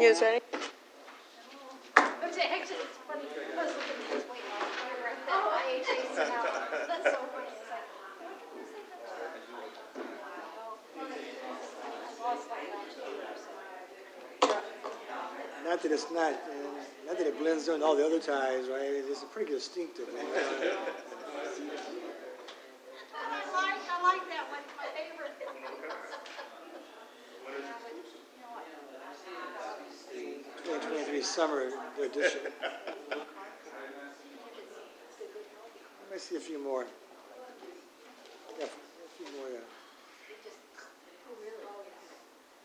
You guys ready? Actually, it's funny. I was looking at his weight loss. I chased him out. That's so funny. It's like, I lost like 9 kilos. Not that it's not that it blends in all the other ties, right? It's pretty distinctive. I like that one. My favorite. 2023 summer edition. Let me see a few more. Yeah, a few more.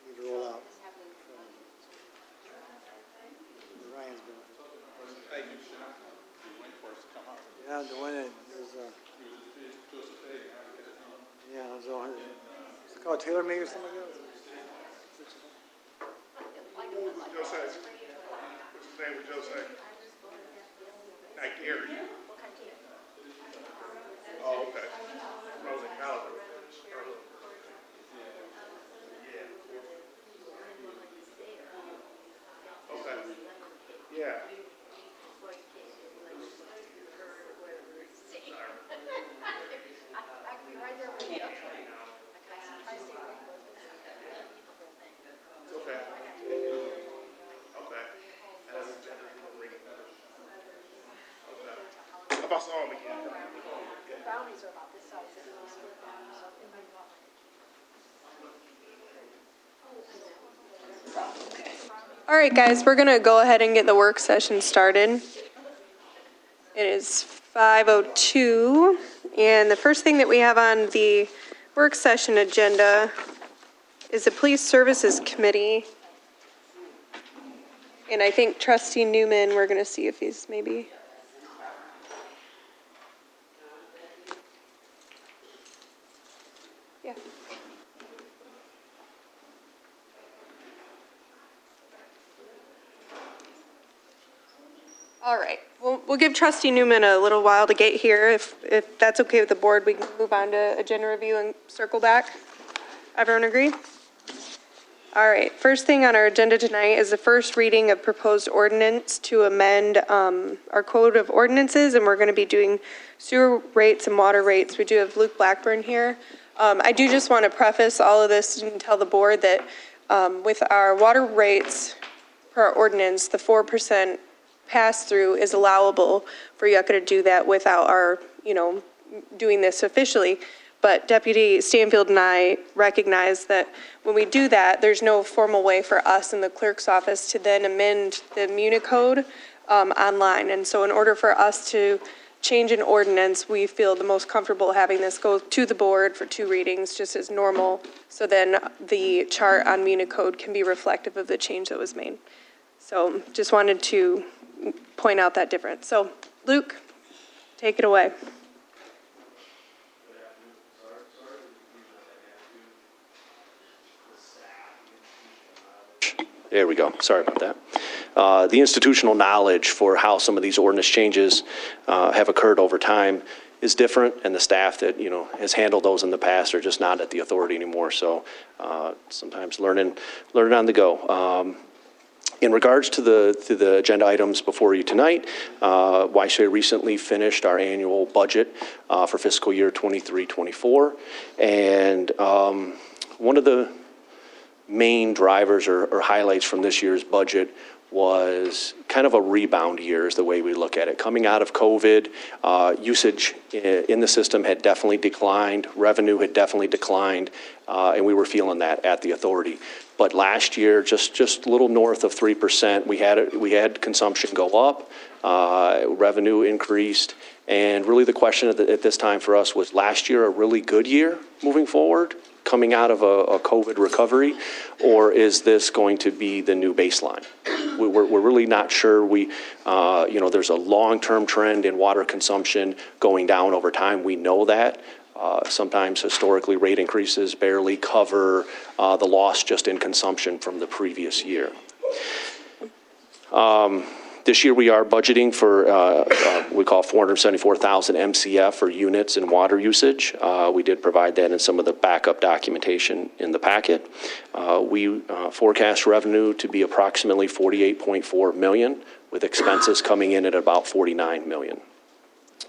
Need to roll out. Ryan's been. Yeah, the one that was. Yeah, it was on. Is it called Taylor Made or something like that? Jose. What's his name with Jose? Not Gary. Oh, okay. Frozen Calendar. Yeah. Okay. Yeah. Okay. If I saw him again. The brownies are about this size. All right, guys, we're going to go ahead and get the work session started. It is 5:02, and the first thing that we have on the work session agenda is the Police Services Committee. And I think Trustee Newman, we're going to see if he's maybe... Yeah. All right, we'll give Trustee Newman a little while to get here. If that's okay with the board, we can move on to agenda review and circle back. Everyone agree? All right, first thing on our agenda tonight is the first reading of proposed ordinance to amend our code of ordinances, and we're going to be doing sewer rates and water rates. We do have Luke Blackburn here. I do just want to preface all of this and tell the board that with our water rates per our ordinance, the 4% pass-through is allowable for Yucca to do that without our, doing this officially. But Deputy Stanfield and I recognize that when we do that, there's no formal way for us in the clerk's office to then amend the Municode online. And so in order for us to change an ordinance, we feel the most comfortable having this go to the board for 2 readings, just as normal. So then the chart on Municode can be reflective of the change that was made. So just wanted to point out that difference. So Luke, take it away. There we go. Sorry about that. The institutional knowledge for how some of these ordinance changes have occurred over time is different, and the staff that has handled those in the past are just not at the authority anymore. So sometimes learning on the go. In regards to the agenda items before you tonight, YSA recently finished our annual budget for fiscal year 23-24, and one of the main drivers or highlights from this year's budget was kind of a rebound year is the way we look at it. Coming out of COVID, usage in the system had definitely declined, revenue had definitely declined, and we were feeling that at the authority. But last year, just a little north of 3%, we had consumption go up, revenue increased, and really the question at this time for us was last year a really good year moving forward? Coming out of a COVID recovery, or is this going to be the new baseline? We're really not sure. There's a long-term trend in water consumption going down over time. We know that. Sometimes historically rate increases barely cover the loss just in consumption from the previous year. This year, we are budgeting for, we call 474,000 MCF for units and water usage. We did provide that in some of the backup documentation in the packet. We forecast revenue to be approximately $48.4 million, with expenses coming in at about $49 million.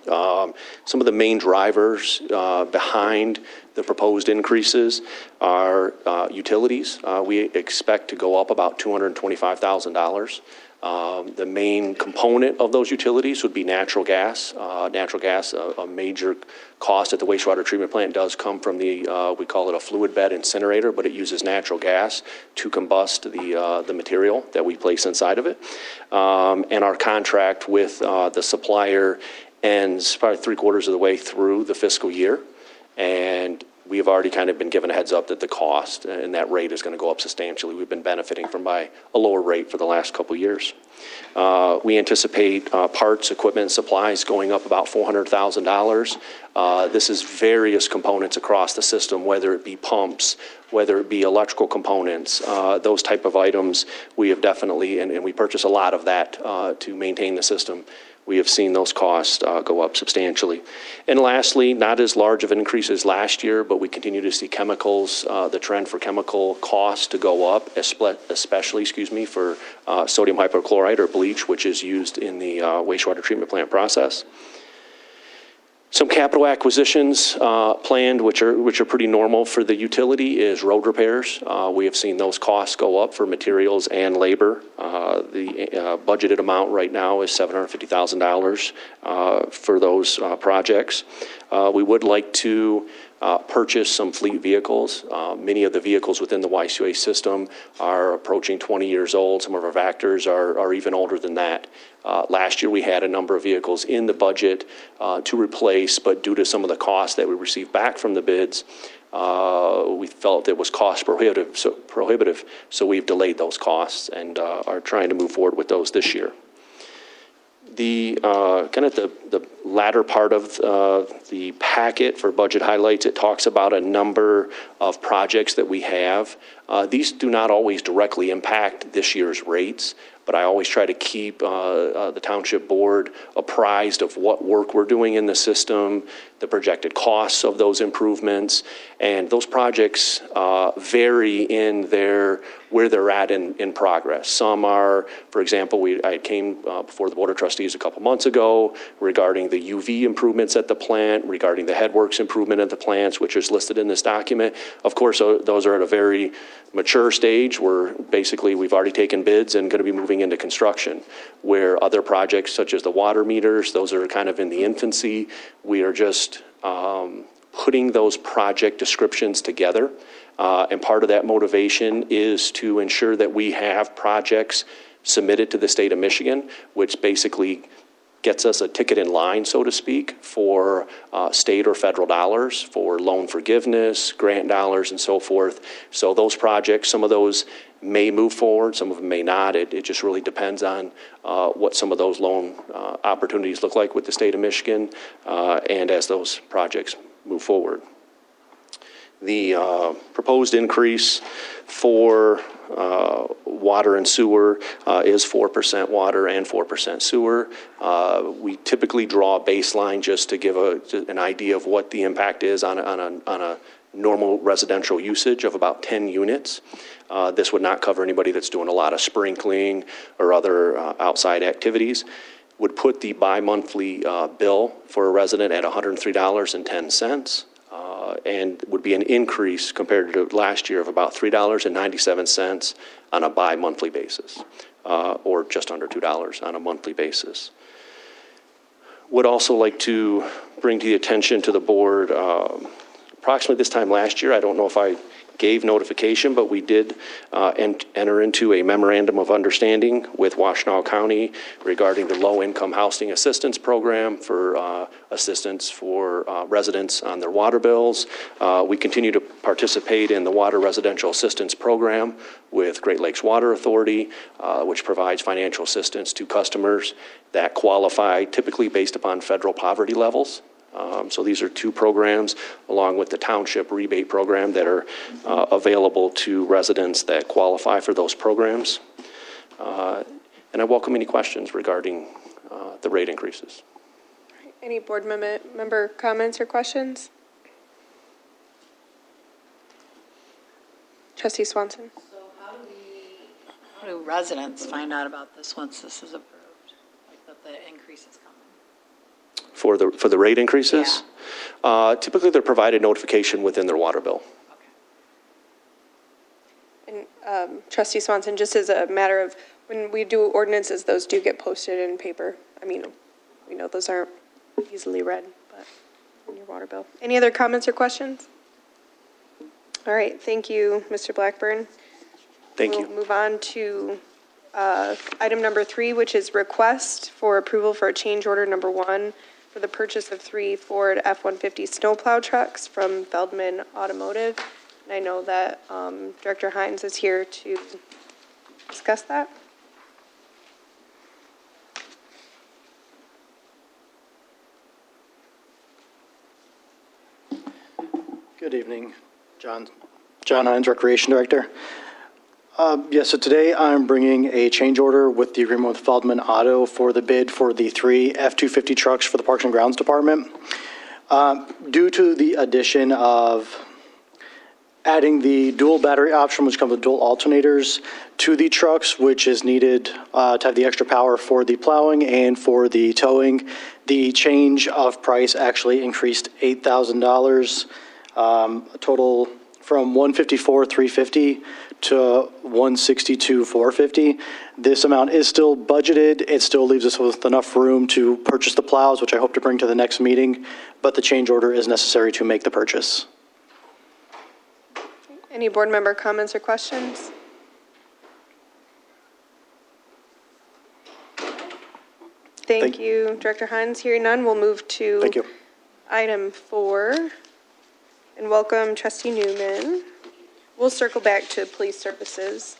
Some of the main drivers behind the proposed increases are utilities. We expect to go up about $225,000. The main component of those utilities would be natural gas. Natural gas, a major cost at the wastewater treatment plant, does come from the, we call it a fluid bed incinerator, but it uses natural gas to combust the material that we place inside of it. And our contract with the supplier ends probably 3/4 of the way through the fiscal year. And we have already kind of been given a heads up that the cost and that rate is going to go up substantially. We've been benefiting from by a lower rate for the last couple of years. We anticipate parts, equipment, and supplies going up about $400,000. This is various components across the system, whether it be pumps, whether it be electrical components, those type of items. We have definitely, and we purchase a lot of that to maintain the system. We have seen those costs go up substantially. And lastly, not as large of an increase as last year, but we continue to see chemicals, the trend for chemical costs to go up, especially, for sodium hypochlorite or bleach, which is used in the wastewater treatment plant process. Some capital acquisitions planned, which are pretty normal for the utility, is road repairs. We have seen those costs go up for materials and labor. The budgeted amount right now is $750,000 for those projects. We would like to purchase some fleet vehicles. Many of the vehicles within the YCA system are approaching 20 years old. Some of our Vectors are even older than that. Last year, we had a number of vehicles in the budget to replace, but due to some of the costs that we received back from the bids, we felt it was cost prohibitive, so we've delayed those costs and are trying to move forward with those this year. The kind of the latter part of the packet for budget highlights, it talks about a number of projects that we have. These do not always directly impact this year's rates, but I always try to keep the township board apprised of what work we're doing in the system, the projected costs of those improvements, and those projects vary in where they're at in progress. Some are, for example, I came before the Board of Trustees a couple months ago regarding the UV improvements at the plant, regarding the headworks improvement at the plants, which is listed in this document. Of course, those are at a very mature stage where basically we've already taken bids and going to be moving into construction, where other projects such as the water meters, those are kind of in the infancy. We are just putting those project descriptions together. And part of that motivation is to ensure that we have projects submitted to the state of Michigan, which basically gets us a ticket in line, so to speak, for state or federal dollars, for loan forgiveness, grant dollars, and so forth. So those projects, some of those may move forward, some of them may not. It just really depends on what some of those loan opportunities look like with the state of Michigan and as those projects move forward. The proposed increase for water and sewer is 4% water and 4% sewer. We typically draw a baseline just to give an idea of what the impact is on a normal residential usage of about 10 units. This would not cover anybody that's doing a lot of sprinkling or other outside activities. Would put the bi-monthly bill for a resident at $103.10. And would be an increase compared to last year of about $3.97 on a bi-monthly basis, or just under $2 on a monthly basis. Would also like to bring to the attention to the board, approximately this time last year, I don't know if I gave notification, but we did enter into a memorandum of understanding with Washtenaw County regarding the low-income housing assistance program for assistance for residents on their water bills. We continue to participate in the Water Residential Assistance Program with Great Lakes Water Authority, which provides financial assistance to customers that qualify typically based upon federal poverty levels. So these are two programs, along with the township rebate program, that are available to residents that qualify for those programs. And I welcome any questions regarding the rate increases. Any board member comments or questions? Trustee Swanson. So how do residents find out about this once this is approved? Like that the increase is coming? For the rate increases? Typically, they're provided notification within their water bill. And Trustee Swanson, just as a matter of, when we do ordinances, those do get posted in paper. I mean, we know those aren't easily read, but in your water bill. Any other comments or questions? All right, thank you, Mr. Blackburn. Thank you. We'll move on to item number 3, which is request for approval for a change order number 1 for the purchase of 3 Ford F-150 snowplow trucks from Feldman Automotive. And I know that Director Hines is here to discuss that. Good evening, John Hines, Recreation Director. Yes, so today I'm bringing a change order with the agreement with Feldman Auto for the bid for the 3 F-250 trucks for the Parks and Grounds Department. Due to the addition of adding the dual battery option, which comes with dual alternators, to the trucks, which is needed to have the extra power for the plowing and for the towing, the change of price actually increased $8,000. A total from $154,350 to $162,450. This amount is still budgeted. It still leaves us with enough room to purchase the plows, which I hope to bring to the next meeting, but the change order is necessary to make the purchase. Any board member comments or questions? Thank you, Director Hines. Hearing none, we'll move to Thank you. item 4 and welcome Trustee Newman. We'll circle back to police services.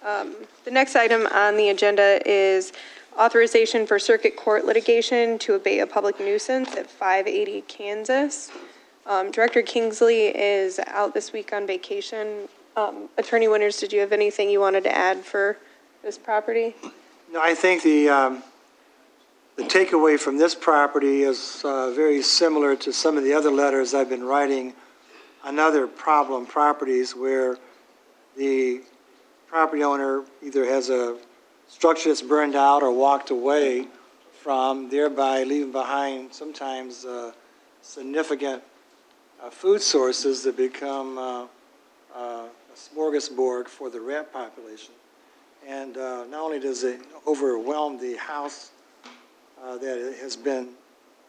The next item on the agenda is authorization for circuit court litigation to abate a public nuisance at 580 Kansas. Director Kingsley is out this week on vacation. Attorney Winters, did you have anything you wanted to add for this property? No, I think the takeaway from this property is very similar to some of the other letters I've been writing on other problem properties where the property owner either has a structure that's burned out or walked away from, thereby leaving behind sometimes significant food sources that become a smorgasbord for the rat population. And not only does it overwhelm the house that has been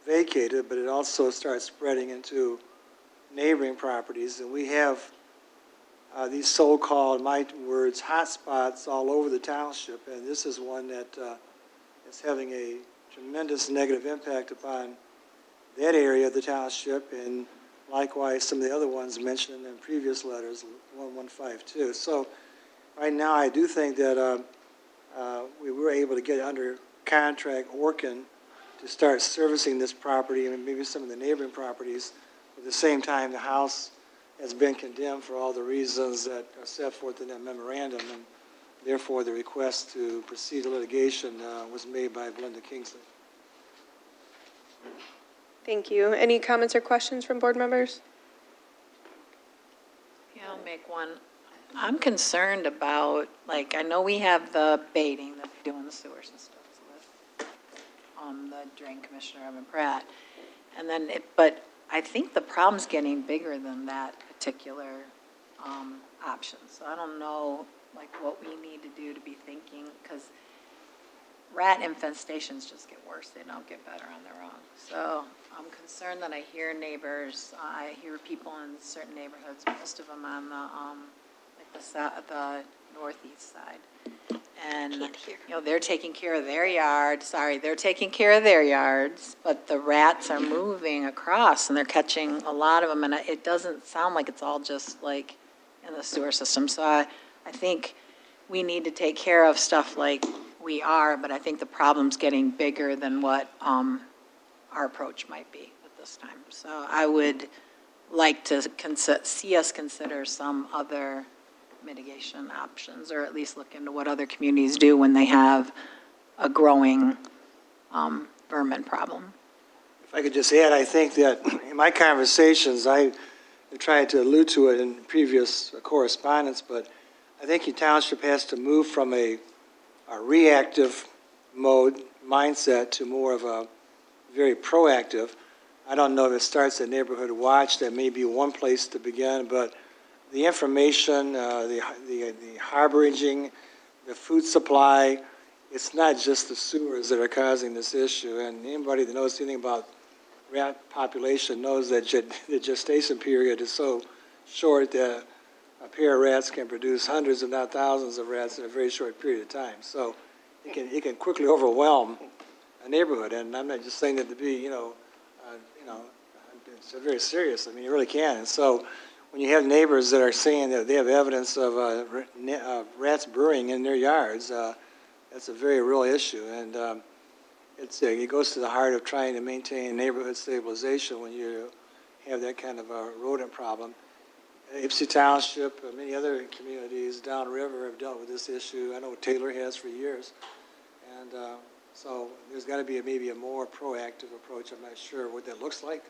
vacated, but it also starts spreading into neighboring properties. And we have these so-called, my words, hotspots all over the township, and this is one that is having a tremendous negative impact upon that area of the township, and likewise some of the other ones mentioned in previous letters, 1152. So right now I do think that we were able to get under contract Orkin to start servicing this property and maybe some of the neighboring properties. At the same time, the house has been condemned for all the reasons that are set forth in that memorandum, and therefore the request to proceed to litigation was made by Belinda Kingsley. Thank you. Any comments or questions from board members? Yeah, I'll make one. I'm concerned about, like, I know we have the baiting that they do in the sewer systems with the drain commissioner, Evan Pratt. And then, but I think the problem's getting bigger than that particular option. So I don't know, like, what we need to do to be thinking, because rat infestations just get worse. They don't get better on their own. So I'm concerned that I hear neighbors, I hear people in certain neighborhoods, most of them on the northeast side. And, you know, they're taking care of their yards. They're taking care of their yards, but the rats are moving across and they're catching a lot of them. And it doesn't sound like it's all just like in the sewer system. So I think we need to take care of stuff like we are, but I think the problem's getting bigger than what our approach might be at this time. So I would like to see us consider some other mitigation options, or at least look into what other communities do when they have a growing vermin problem. If I could just add, I think that in my conversations, I tried to allude to it in previous correspondence, but I think your township has to move from a reactive mode mindset to more of a very proactive. I don't know if it starts at Neighborhood Watch, that may be one place to begin, but the information, the harboring, the food supply, it's not just the sewers that are causing this issue. And anybody that knows anything about rat population knows that the gestation period is so short that a pair of rats can produce hundreds, if not thousands, of rats in a very short period of time. So it can quickly overwhelm a neighborhood. And I'm not just saying that to be, it's very serious. I mean, you really can. And so when you have neighbors that are saying that they have evidence of rats brewing in their yards, that's a very real issue. And it goes to the heart of trying to maintain neighborhood stabilization when you have that kind of a rodent problem. Ypsilanti Township, many other communities downriver have dealt with this issue. I know Taylor has for years. And so there's got to be maybe a more proactive approach. I'm not sure what that looks like,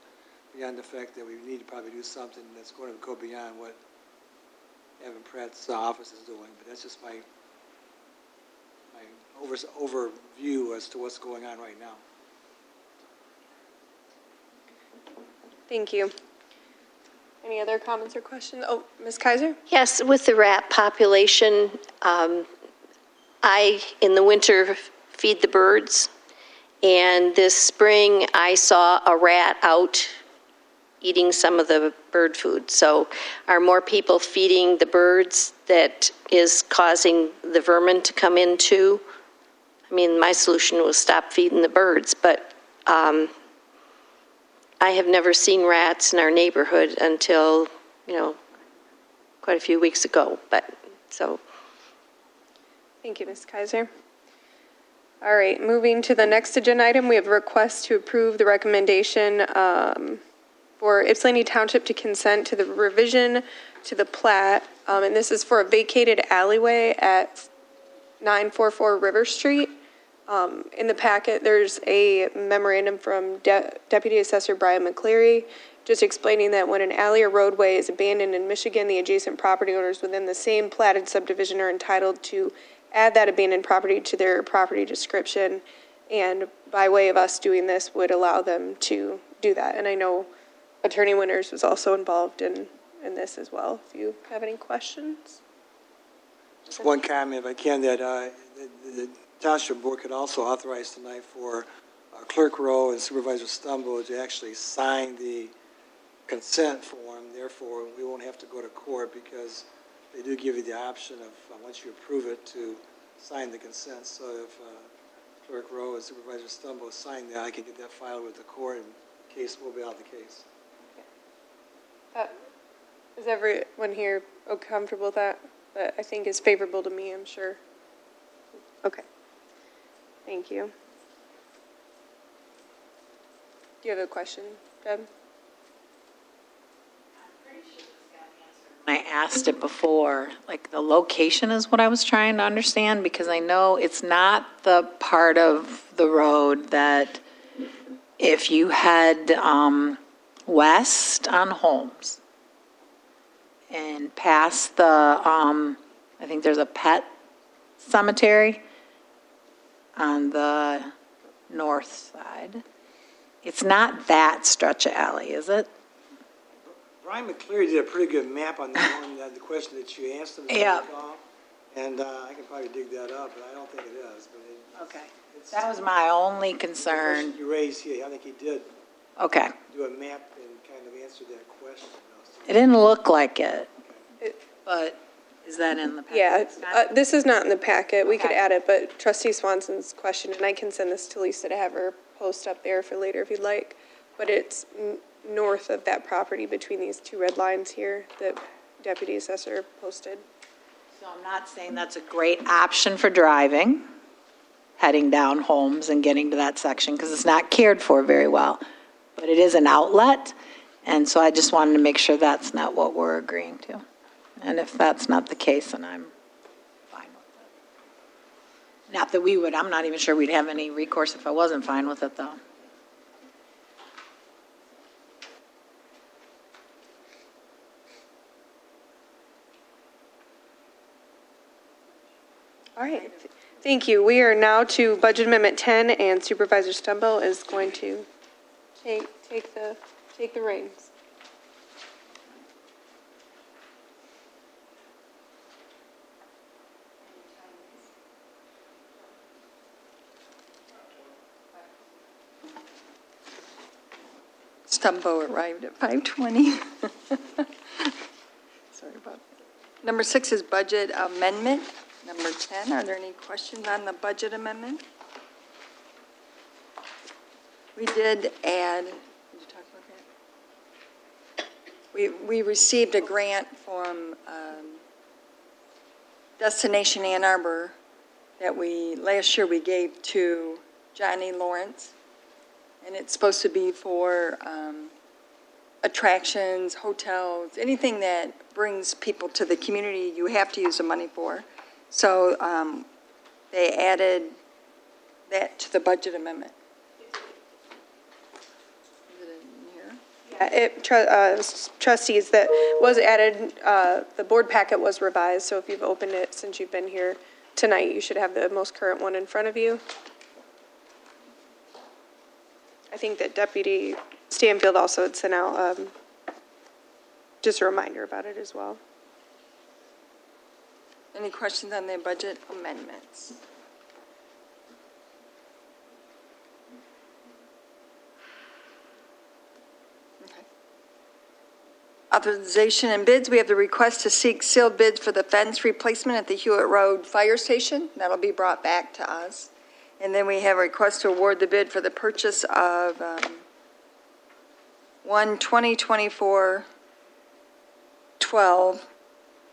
beyond the fact that we need to probably do something that's going to go beyond what Evan Pratt's office is doing. But that's just my overview as to what's going on right now. Thank you. Any other comments or questions? Oh, Ms. Kaiser? Yes, with the rat population, I, in the winter, feed the birds. And this spring, I saw a rat out eating some of the bird food. So are more people feeding the birds that is causing the vermin to come in too? I mean, my solution was stop feeding the birds, but I have never seen rats in our neighborhood until, quite a few weeks ago. Thank you, Ms. Kaiser. All right, moving to the next agenda item, we have a request to approve the recommendation for Ypsilanti Township to consent to the revision to the plat, and this is for a vacated alleyway at 944 River Street. In the packet, there's a memorandum from Deputy Assessor Brian McCleary, just explaining that when an alley or roadway is abandoned in Michigan, the adjacent property owners within the same platted subdivision are entitled to add that abandoned property to their property description, and by way of us doing this would allow them to do that. And I know Attorney Winters was also involved in this as well, if you have any questions. Just one comment, if I can, that the Township Board could also authorize tonight for Clerk Rowe and Supervisor Stumbo to actually sign the consent form. Therefore, we won't have to go to court because they do give you the option of, once you approve it, to sign the consent. So if Clerk Rowe and Supervisor Stumbo sign that, I can get that filed with the court and the case will be out of the case. Is everyone here comfortable with that? That I think is favorable to me, I'm sure. Okay. Thank you. Do you have a question, Deb? I asked it before, like the location is what I was trying to understand, because I know it's not the part of the road that if you head west on Holmes and past the, I think there's a pet cemetery on the north side. It's not that stretch of alley, is it? Brian McCleary did a pretty good map on that one, the question that you asked him. Yeah. And I can probably dig that up, but I don't think it is. But Okay. That was my only the concern. question you raised here, I think he did Okay. do a map and kind of answer that question. It didn't look like it, but is that in the packet? Yeah, this is not in the packet. We could Okay. add it, but Trustee Swanson's question, and I can send this to Lisa to have her post up there for later if you'd like, but it's north of that property between these two red lines here that Deputy Assessor posted. So I'm not saying that's a great option for driving, heading down Holmes and getting to that section, because it's not cared for very well. But it is an outlet, and so I just wanted to make sure that's not what we're agreeing to. And if that's not the case, then I'm fine with it. Not that we would, I'm not even sure we'd have any recourse if I wasn't fine with it, though. All right, thank you. We are now to Budget Amendment 10, and Supervisor Stumbo is going to take the reins. Stumbo arrived at 5:20. Sorry about that. Number 6 is budget amendment. Number 10, are there any questions on the budget amendment? We did add, did you talk about that? We received a grant from Destination Ann Arbor that last year we gave to Johnny Lawrence. And it's supposed to be for attractions, hotels, anything that brings people to the community, you have to use the money for. So they added that to the budget amendment. Is it in here? Yeah, trustees, that was added, the board packet was revised, so if you've opened it since you've been here tonight, you should have the most current one in front of you. I think that Deputy Stanfield also had sent out just a reminder about it as well. Any questions on the budget amendments? Okay. Authorization and bids, we have the request to seek sealed bids for the fence replacement at the Hewitt Road Fire Station. That'll be brought back to us. And then we have a request to award the bid for the purchase of one 2024 12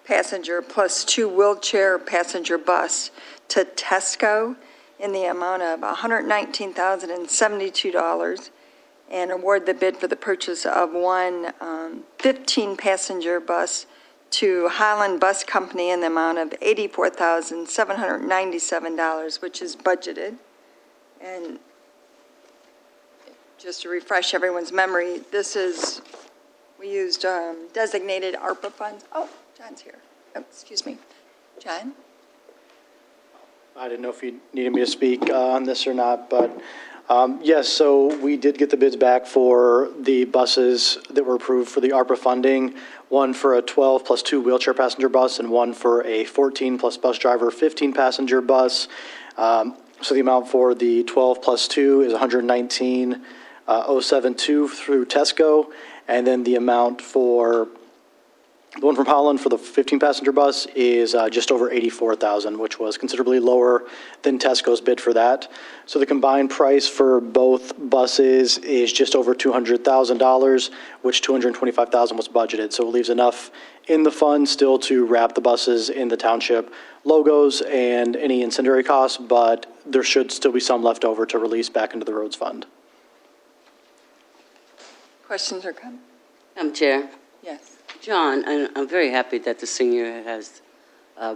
passenger plus 2 wheelchair passenger bus to Tesco in the amount of $119,072, and award the bid for the purchase of one 15 passenger bus to Highland Bus Company in the amount of $84,797, which is budgeted. And just to refresh everyone's memory, we used designated ARPA funds. Oh, John's here. Oh, excuse me. John? I didn't know if you needed me to speak on this or not, but yes, so we did get the bids back for the buses that were approved for the ARPA funding, one for a 12 plus 2 wheelchair passenger bus and one for a 14 plus bus driver 15 passenger bus. So the amount for the 12 plus 2 is $119,072 through Tesco, and then the amount for the one from Holland for the 15-passenger bus is just over $84,000, which was considerably lower than Tesco's bid for that. So the combined price for both buses is just over $200,000, which $225,000 was budgeted. So it leaves enough in the fund still to wrap the buses in the township logos and any incendiary costs, but there should still be some left over to release back into the roads fund. Questions or comments? Madam Chair. Yes. John, I'm very happy that the senior has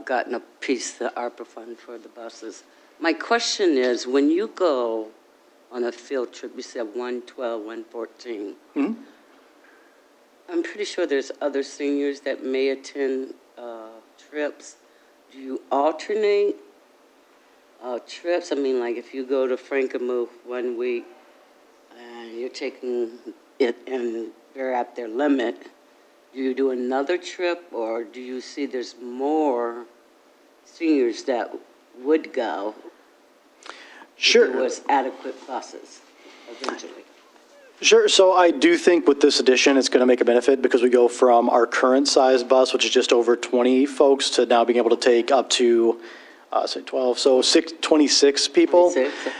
gotten a piece of the ARPA fund for the buses. My question is, when you go on a field trip, you said 112, 114. Mm-hmm. I'm pretty sure there's other seniors that may attend trips. Do you alternate trips? I mean, like if you go to Frankenmuth one week and you're taking it and they're at their limit, do you do another trip, or do you see there's more seniors that would go? Sure. If there was adequate buses eventually. Sure. So I do think with this addition, it's going to make a benefit because we go from our current size bus, which is just over 20 folks, to now being able to take up to, say 12, so 26 people. 26.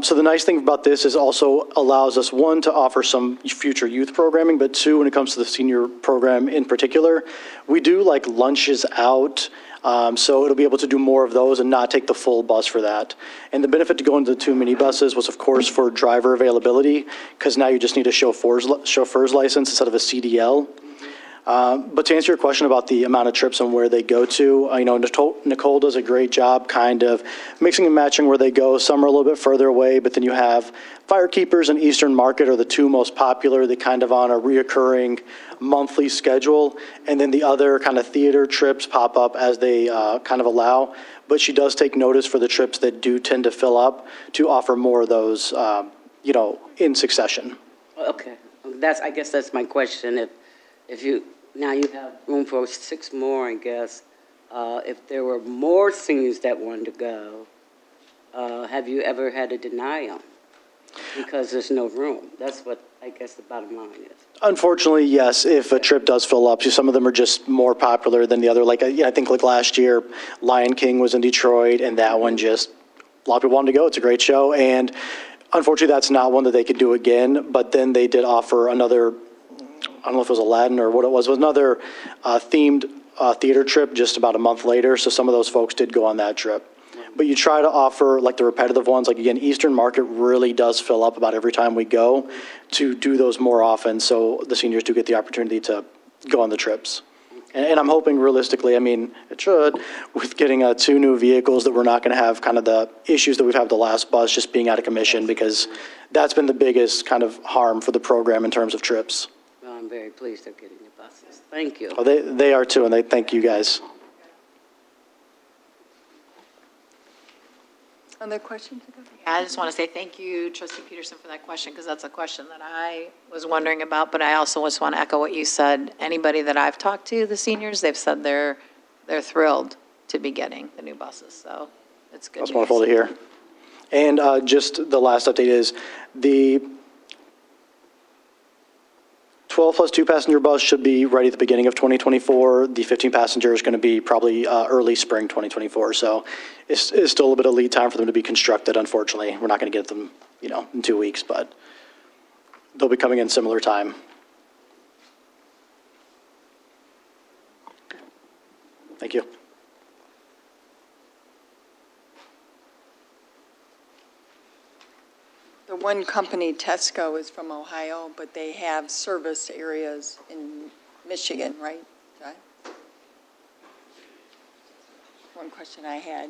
So the nice thing about this is also allows us, one, to offer some future youth programming, but two, when it comes to the senior program in particular, we do like lunches out. So it'll be able to do more of those and not take the full bus for that. And the benefit to go into the 2 minibuses was, of course, for driver availability, because now you just need a chauffeur's license instead of a CDL. But to answer your question about the amount of trips and where they go to, Nicole does a great job kind of mixing and matching where they go. Some are a little bit further away, but then you have Firekeepers and Eastern Market are the two most popular. They kind of on a reoccurring monthly schedule. And then the other kind of theater trips pop up as they kind of allow. But she does take notice for the trips that do tend to fill up to offer more of those, in succession. Okay, I guess that's my question. Now you have room for 6 more, I guess. If there were more seniors that wanted to go, have you ever had to deny them? Because there's no room. That's what I guess the bottom line is. Unfortunately, yes, if a trip does fill up, some of them are just more popular than the other. I think last year, Lion King was in Detroit, and that one just, a lot of people wanted to go. It's a great show, and unfortunately, that's not one that they could do again, but then they did offer another, I don't know if it was Aladdin or what it was another themed theater trip just about a month later, so some of those folks did go on that trip. But you try to offer the repetitive ones, again, Eastern Market really does fill up about every time we go, to do those more often, so the seniors do get the opportunity to go on the trips. And I'm hoping realistically, it should, with getting 2 new vehicles, that we're not going to have kind of the issues that we've had with the last bus just being out of commission, because that's been the biggest kind of harm for the program in terms of trips. Well, I'm very pleased they're getting the buses. Thank you. Oh, they are too, and they thank you guys. Other questions? Yeah, I just want to say thank you, Trustee Peterson, for that question, because that's a question that I was wondering about, but I also just want to echo what you said. Anybody that I've talked to, the seniors, they've said they're thrilled to be getting the new buses, so it's good news. That's wonderful to hear. And just the last update is the 12 plus 2 passenger bus should be ready at the beginning of 2024. The 15 passenger is going to be probably early spring 2024. So it's still a little bit of lead time for them to be constructed, unfortunately. We're not going to get them, in 2 weeks, but they'll be coming in similar time. Thank you. The one company, Tesco, is from Ohio, but they have service areas in Michigan, right? John? One question I had.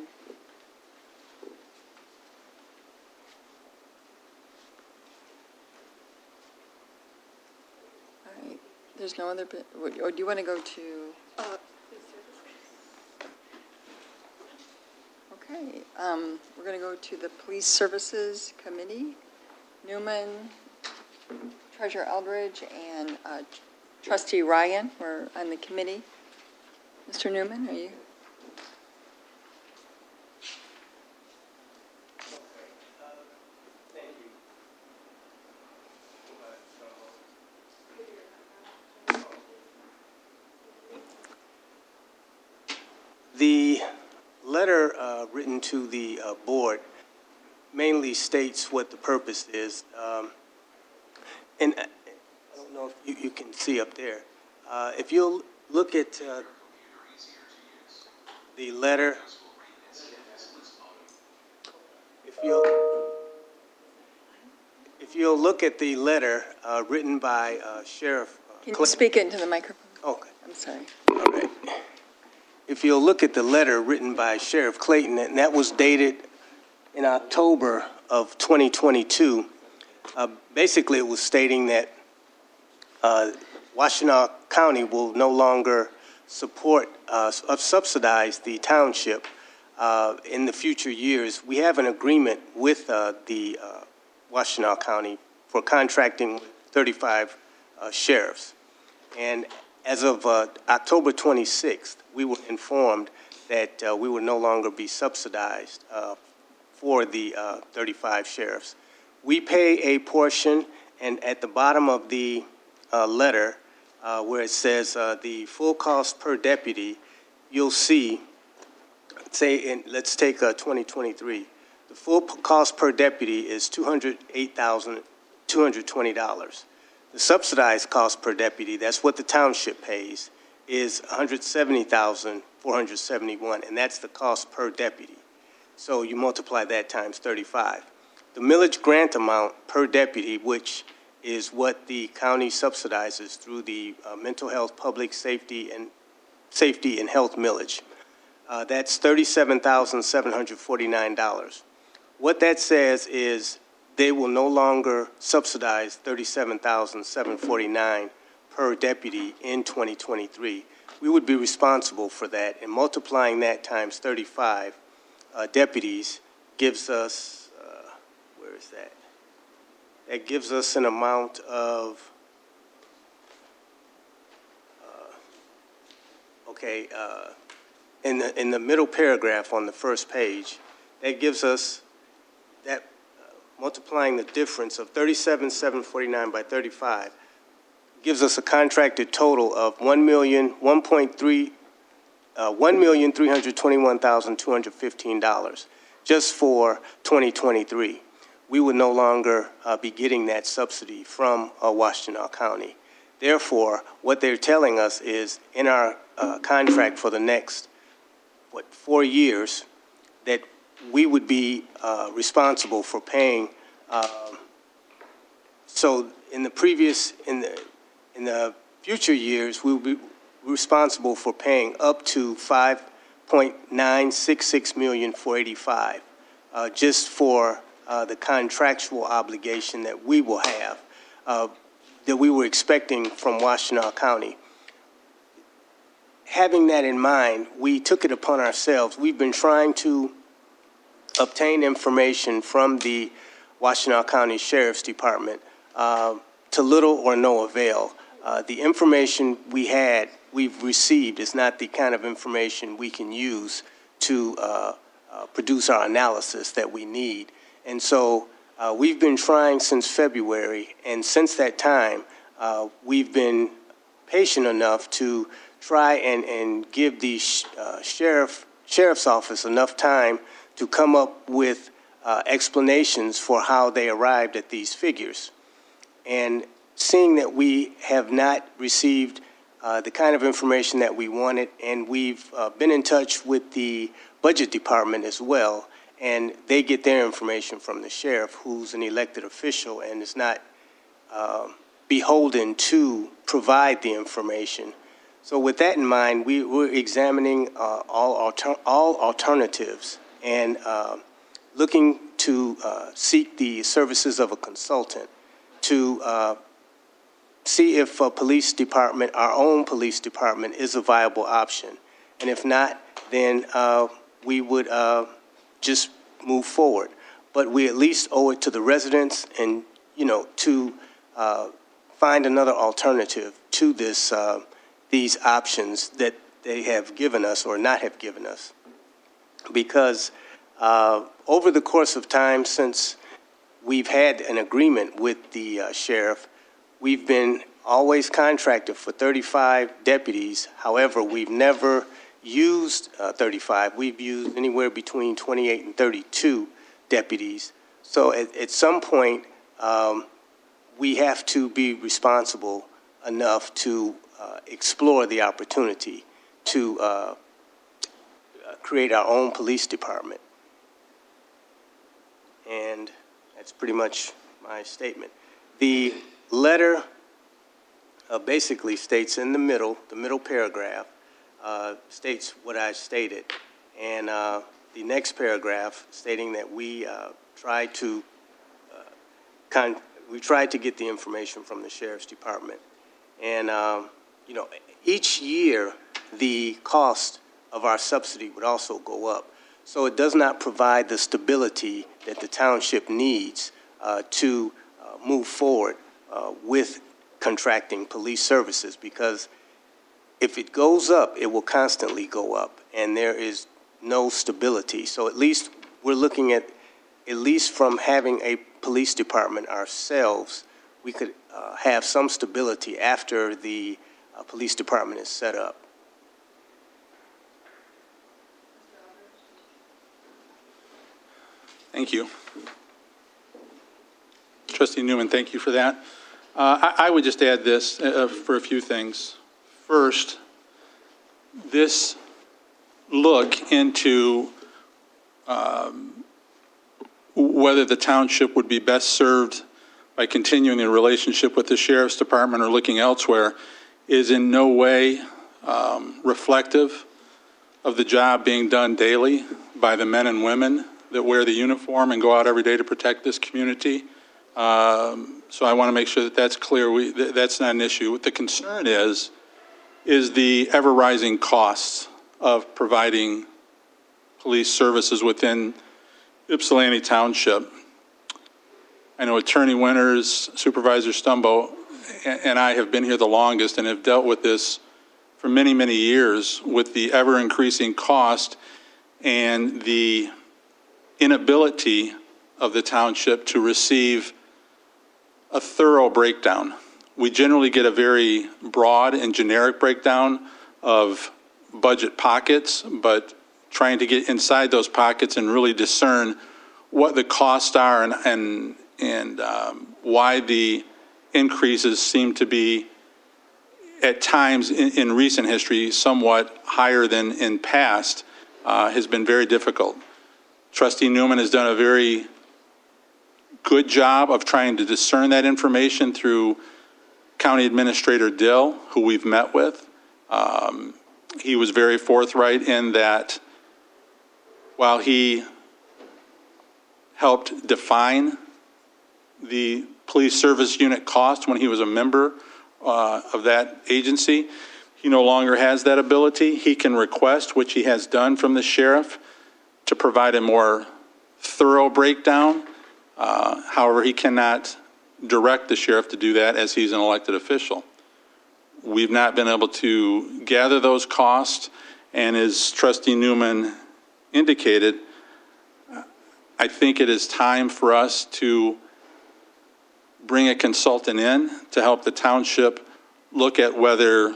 All right, there's no other, or do you want to go to? Okay, we're going to go to the Police Services Committee. Newman, Treasurer Eldridge, and Trustee Ryan were on the committee. Mr. Newman, are you? The letter written to the board mainly states what the purpose is. And I don't know if you can see up there. If you'll look at the letter, if you'll look at the letter written by Sheriff Can you speak into the microphone? Okay. I'm sorry. All right. If you'll look at the letter written by Sheriff Clayton, and that was dated in October of 2022, basically it was stating that Washtenaw County will no longer support, subsidize the township in the future years. We have an agreement with the Washtenaw County for contracting with 35 sheriffs. And as of October 26th, we were informed that we would no longer be subsidized for the 35 sheriffs. We pay a portion, and at the bottom of the letter, where it says the full cost per deputy, you'll see, let's take 2023. The full cost per deputy is $208,220. The subsidized cost per deputy, that's what the township pays, is $170,471, and that's the cost per deputy. So you multiply that times 35. The millage grant amount per deputy, which is what the county subsidizes through the mental health, public safety, and health millage. That's $37,749. What that says is they will no longer subsidize $37,749 per deputy in 2023. We would be responsible for that, and multiplying that times 35 deputies gives us, where is that? That gives us an amount of, in the middle paragraph on the first page, that gives us that, multiplying the difference of 37,749 by 35, gives us a contracted total of $1,321,215 just for 2023. We would no longer be getting that subsidy from Washtenaw County. Therefore, what they're telling us is in our contract for the next, 4 years, that we would be responsible for paying. So in the future years, we will be responsible for paying up to $5.966,485,000 just for the contractual obligation that we will have, that we were expecting from Washtenaw County. Having that in mind, we took it upon ourselves. We've been trying to obtain information from the Washtenaw County Sheriff's Department to little or no avail. The information we've received is not the kind of information we can use to produce our analysis that we need. And so we've been trying since February, and since that time, we've been patient enough to try and give the sheriff's office enough time to come up with explanations for how they arrived at these figures. And seeing that we have not received the kind of information that we wanted, and we've been in touch with the budget department as well, and they get their information from the sheriff, who's an elected official and is not beholden to provide the information. So with that in mind, we're examining all alternatives and looking to seek the services of a consultant to see if a police department, our own police department, is a viable option. And if not, then we would just move forward. But we at least owe it to the residents and, to find another alternative to this, these options that they have given us or not have given us. Because over the course of time since we've had an agreement with the sheriff, we've been always contracted for 35 deputies. However, we've never used 35. We've used anywhere between 28 and 32 deputies. So at some point, we have to be responsible enough to explore the opportunity to create our own police department. And that's pretty much my statement. The letter basically states in the middle paragraph, states what I stated. And the next paragraph stating that we tried to get the information from the Sheriff's Department. And, each year the cost of our subsidy would also go up. So it does not provide the stability that the township needs to move forward with contracting police services, because if it goes up, it will constantly go up, and there is no stability. So at least we're looking at least from having a police department ourselves, we could have some stability after the police department is set up. Thank you. Trustee Newman, thank you for that. I would just add this for a few things. First, this look into whether the township would be best served by continuing the relationship with the Sheriff's Department or looking elsewhere is in no way reflective of the job being done daily by the men and women that wear the uniform and go out every day to protect this community. So I want to make sure that that's clear. That's not an issue. What the concern is the ever-rising costs of providing police services within Ypsilanti Township. I know Attorney Winters, Supervisor Stumbo, and I have been here the longest and have dealt with this for many, many years with the ever-increasing cost and the inability of the township to receive a thorough breakdown. We generally get a very broad and generic breakdown of budget pockets, but trying to get inside those pockets and really discern what the costs are and why the increases seem to be at times in recent history somewhat higher than in past has been very difficult. Trustee Newman has done a very good job of trying to discern that information through County Administrator Dill, who we've met with. He was very forthright in that while he helped define the police service unit cost when he was a member of that agency, he no longer has that ability. He can request, which he has done from the sheriff, to provide a more thorough breakdown. However, he cannot direct the sheriff to do that as he's an elected official. We've not been able to gather those costs, and as Trustee Newman indicated, I think it is time for us to bring a consultant in to help the township look at whether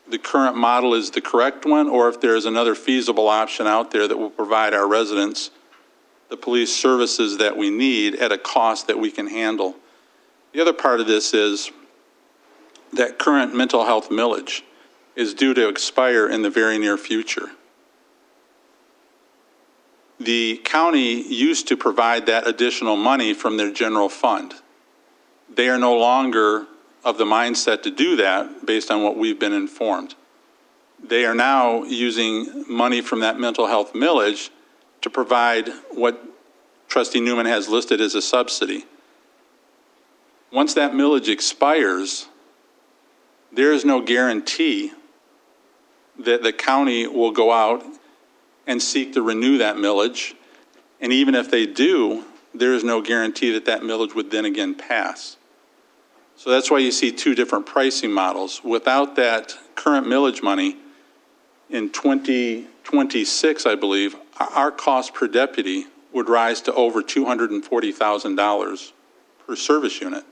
the current model is the correct one or if there is another feasible option out there that will provide our residents the police services that we need at a cost that we can handle. The other part of this is that current mental health millage is due to expire in the very near future. The county used to provide that additional money from their general fund. They are no longer of the mindset to do that based on what we've been informed. They are now using money from that mental health millage to provide what Trustee Newman has listed as a subsidy. Once that millage expires, there is no guarantee that the county will go out and seek to renew that millage. And even if they do, there is no guarantee that that millage would then again pass. So that's why you see two different pricing models. Without that current millage money, in 2026, I believe, our cost per deputy would rise to over $240,000 per service unit.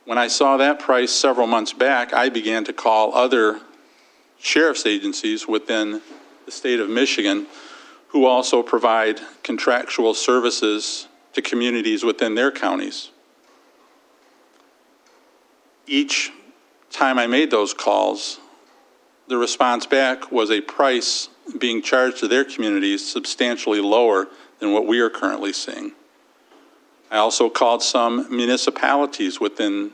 When I saw that price several months back, I began to call other sheriff's agencies within the state of Michigan who also provide contractual services to communities within their counties. Each time I made those calls, the response back was a price being charged to their communities substantially lower than what we are currently seeing. I also called some municipalities within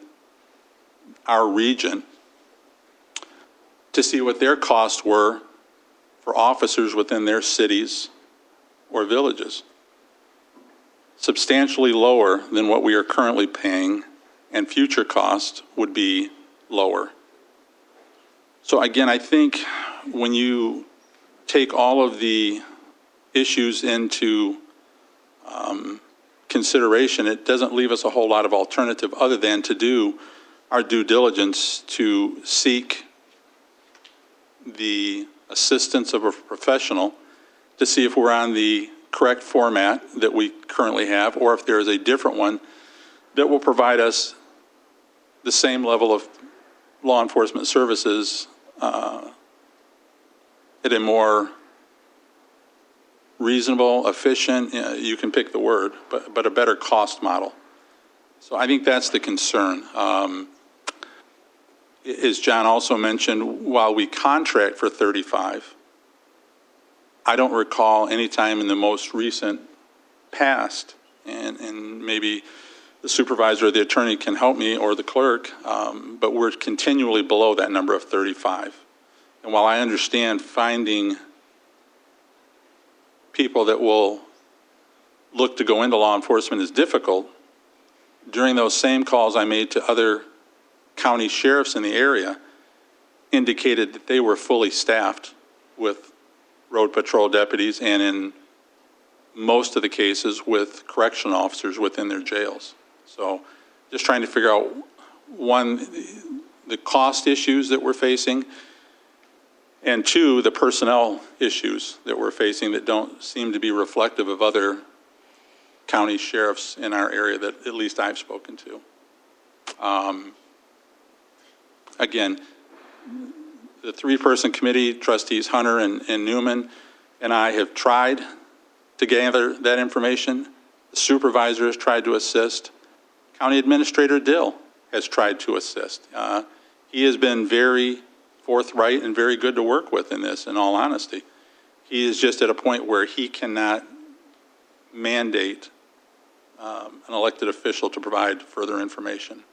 our region to see what their costs were for officers within their cities or villages. Substantially lower than what we are currently paying, and future costs would be lower. So again, I think when you take all of the issues into consideration, it doesn't leave us a whole lot of alternative other than to do our due diligence to seek the assistance of a professional to see if we're on the correct format that we currently have, or if there is a different one that will provide us the same level of law enforcement services at a more reasonable, efficient, you can pick the word, but a better cost model. So I think that's the concern. As John also mentioned, while we contract for 35, I don't recall any time in the most recent past and maybe the supervisor or the attorney can help me, or the clerk, but we're continually below that number of 35. And while I understand finding people that will look to go into law enforcement is difficult, during those same calls I made to other county sheriffs in the area indicated that they were fully staffed with road patrol deputies, and in most of the cases with correctional officers within their jails. So just trying to figure out, one, the cost issues that we're facing, and two, the personnel issues that we're facing that don't seem to be reflective of other county sheriffs in our area that at least I've spoken to. Again, the three-person committee, trustees Hunter and Newman, and I have tried to gather that information. The supervisor has tried to assist. County Administrator Dill has tried to assist. He has been very forthright and very good to work with in this, in all honesty. He is just at a point where he cannot mandate an elected official to provide further information.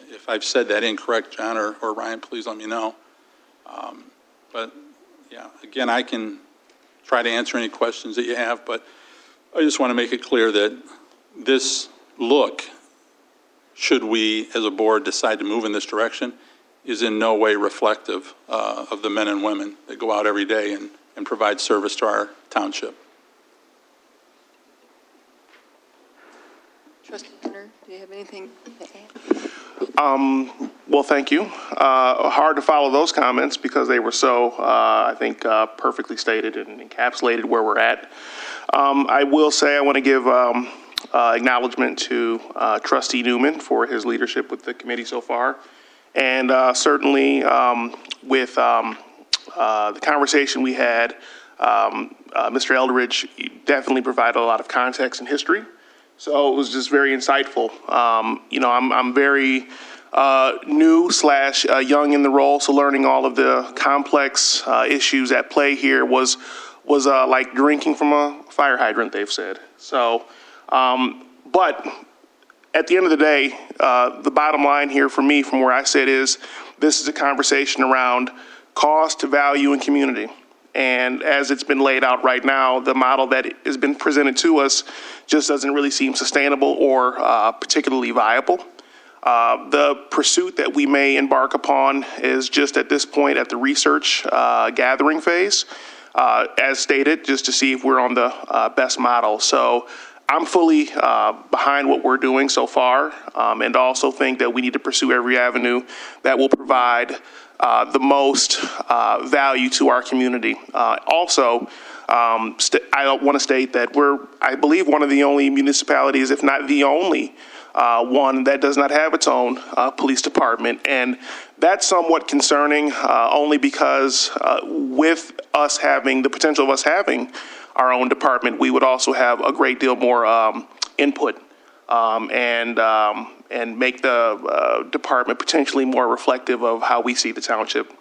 If I've said that incorrect, John or Ryan, please let me know. But yeah, again, I can try to answer any questions that you have, but I just want to make it clear that this look, should we as a board decide to move in this direction, is in no way reflective of the men and women that go out every day and provide service to our township. Trustee Hunter, do you have anything to add? Well, thank you. Hard to follow those comments because they were so, I think, perfectly stated and encapsulated where we're at. I will say I want to give acknowledgement to Trustee Newman for his leadership with the committee so far. And certainly with the conversation we had, Mr. Eldridge definitely provided a lot of context and history. So it was just very insightful. You know, I'm very new / young in the role, so learning all of the complex issues at play here was like drinking from a fire hydrant, they've said. So, but at the end of the day, the bottom line here for me, from where I sit, is this is a conversation around cost, value, and community. And as it's been laid out right now, the model that has been presented to us just doesn't really seem sustainable or particularly viable. The pursuit that we may embark upon is just at this point at the research gathering phase, as stated, just to see if we're on the best model. So I'm fully behind what we're doing so far, and also think that we need to pursue every avenue that will provide the most value to our community. Also, I want to state that we're, I believe, one of the only municipalities, if not the only one, that does not have its own police department. And that's somewhat concerning, only because with us having the potential of us having our own department, we would also have a great deal more input and make the department potentially more reflective of how we see the township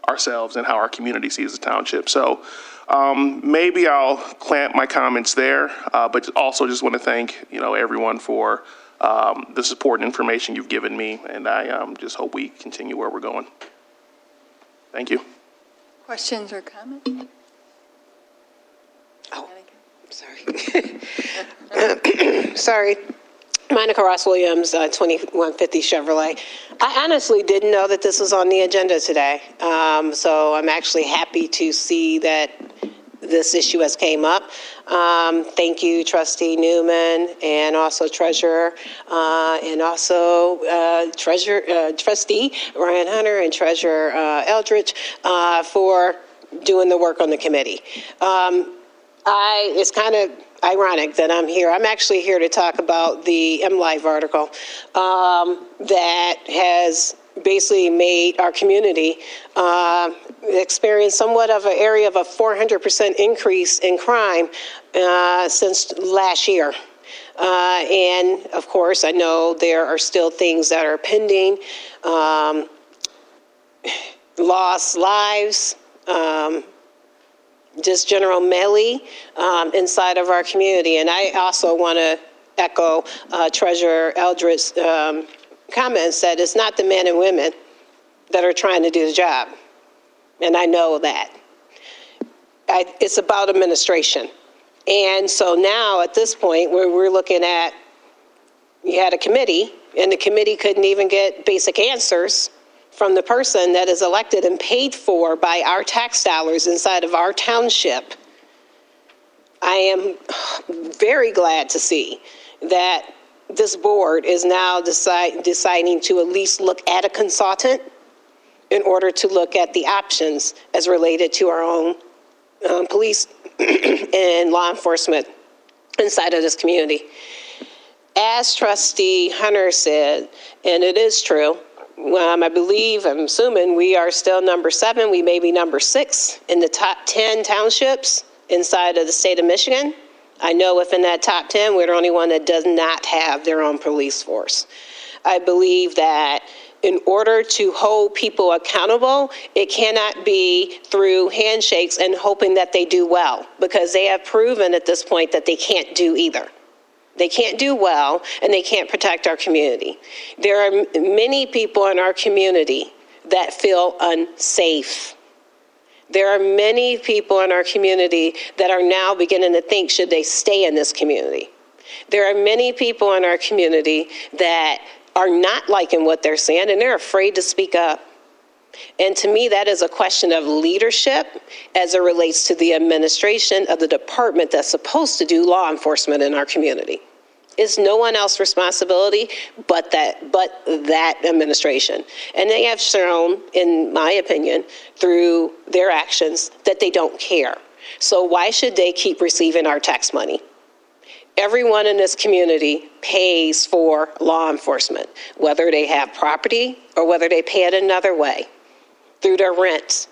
ourselves and how our community sees the township. So maybe I'll clamp my comments there, but also just want to thank everyone for the support and information you've given me, and I just hope we continue where we're going. Thank you. Questions or comments? Oh, sorry. Sorry. Monica Ross Williams, 2150 Chevrolet. I honestly didn't know that this was on the agenda today. So I'm actually happy to see that this issue has came up. Thank you, Trustee Newman, and also Treasurer, and also Trustee Ryan Hunter and Treasurer Eldridge for doing the work on the committee. It's kind of ironic that I'm here. I'm actually here to talk about the MLive article that has basically made our community experience somewhat of an area of a 400% increase in crime since last year. And of course, I know there are still things that are pending, lost lives, just general melee inside of our community. And I also want to echo Treasurer Eldred's comments that it's not the men and women that are trying to do the job. And I know that. It's about administration. And so now at this point where we're looking at, you had a committee and the committee couldn't even get basic answers from the person that is elected and paid for by our tax dollars inside of our township. I am very glad to see that this board is now deciding to at least look at a consultant in order to look at the options as related to our own police and law enforcement inside of this community. As Trustee Hunter said, and it is true, I believe, I'm assuming we are still number 7, we may be number 6 in the top 10 townships inside of the state of Michigan. I know within that top 10, we're the only one that does not have their own police force. I believe that in order to hold people accountable, it cannot be through handshakes and hoping that they do well, because they have proven at this point that they can't do either. They can't do well, and they can't protect our community. There are many people in our community that feel unsafe. There are many people in our community that are now beginning to think, should they stay in this community? There are many people in our community that are not liking what they're saying, and they're afraid to speak up. And to me, that is a question of leadership as it relates to the administration of the department that's supposed to do law enforcement in our community. It's no one else's responsibility but that administration. And they have shown, in my opinion, through their actions that they don't care. So why should they keep receiving our tax money? Everyone in this community pays for law enforcement, whether they have property or whether they pay it another way through their rent.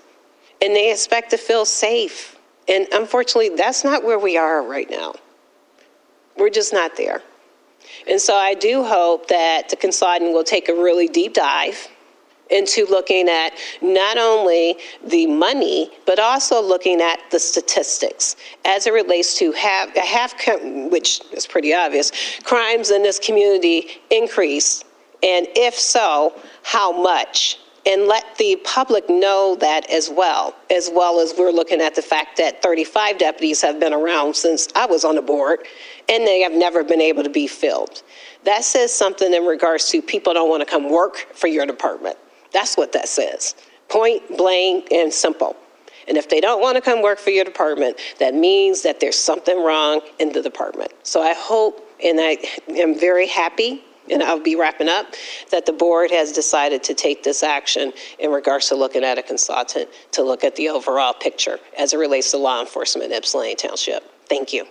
And they expect to feel safe. And unfortunately, that's not where we are right now. We're just not there. And so I do hope that the consultant will take a really deep dive into looking at not only the money, but also looking at the statistics as it relates to which is pretty obvious, crimes in this community increase, and if so, how much? And let the public know that as well as we're looking at the fact that 35 deputies have been around since I was on the board, and they have never been able to be filled. That says something in regards to people don't want to come work for your department. That's what that says. Point blank and simple. And if they don't want to come work for your department, that means that there's something wrong in the department. So I hope, and I am very happy, and I'll be wrapping up, that the board has decided to take this action in regards to looking at a consultant to look at the overall picture as it relates to law enforcement in Ypsilanti Township. Thank you.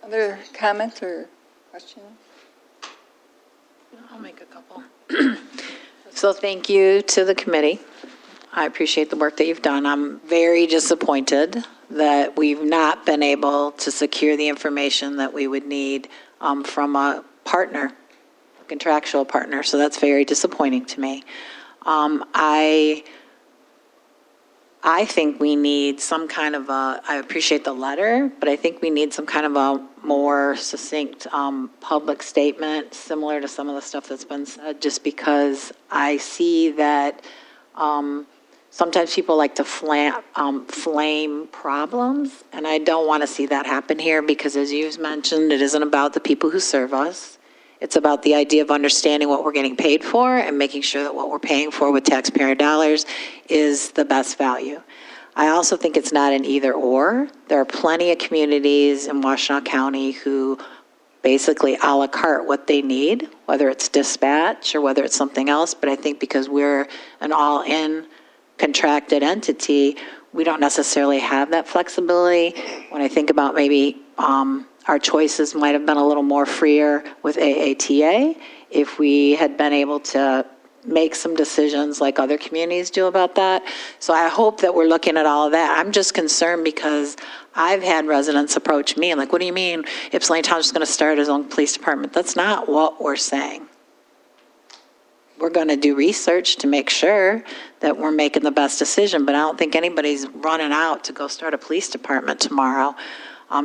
Other comments or questions? I'll make a couple. So thank you to the committee. I appreciate the work that you've done. I'm very disappointed that we've not been able to secure the information that we would need from a partner, a contractual partner. So that's very disappointing to me. I think we need some kind of I appreciate the letter, but I think we need some kind of a more succinct public statement similar to some of the stuff that's been said, just because I see that sometimes people like to flame problems, and I don't want to see that happen here, because as you've mentioned, it isn't about the people who serve us. It's about the idea of understanding what we're getting paid for and making sure that what we're paying for with taxpayer dollars is the best value. I also think it's not an either or. There are plenty of communities in Washtenaw County who basically a la carte what they need, whether it's dispatch or whether it's something else. But I think because we're an all-in contracted entity, we don't necessarily have that flexibility. When I think about maybe our choices might have been a little more freer with AATA if we had been able to make some decisions like other communities do about that. So I hope that we're looking at all of that. I'm just concerned because I've had residents approach me and like, what do you mean Ypsilanti Township is going to start its own police department? That's not what we're saying. We're going to do research to make sure that we're making the best decision, but I don't think anybody's running out to go start a police department tomorrow.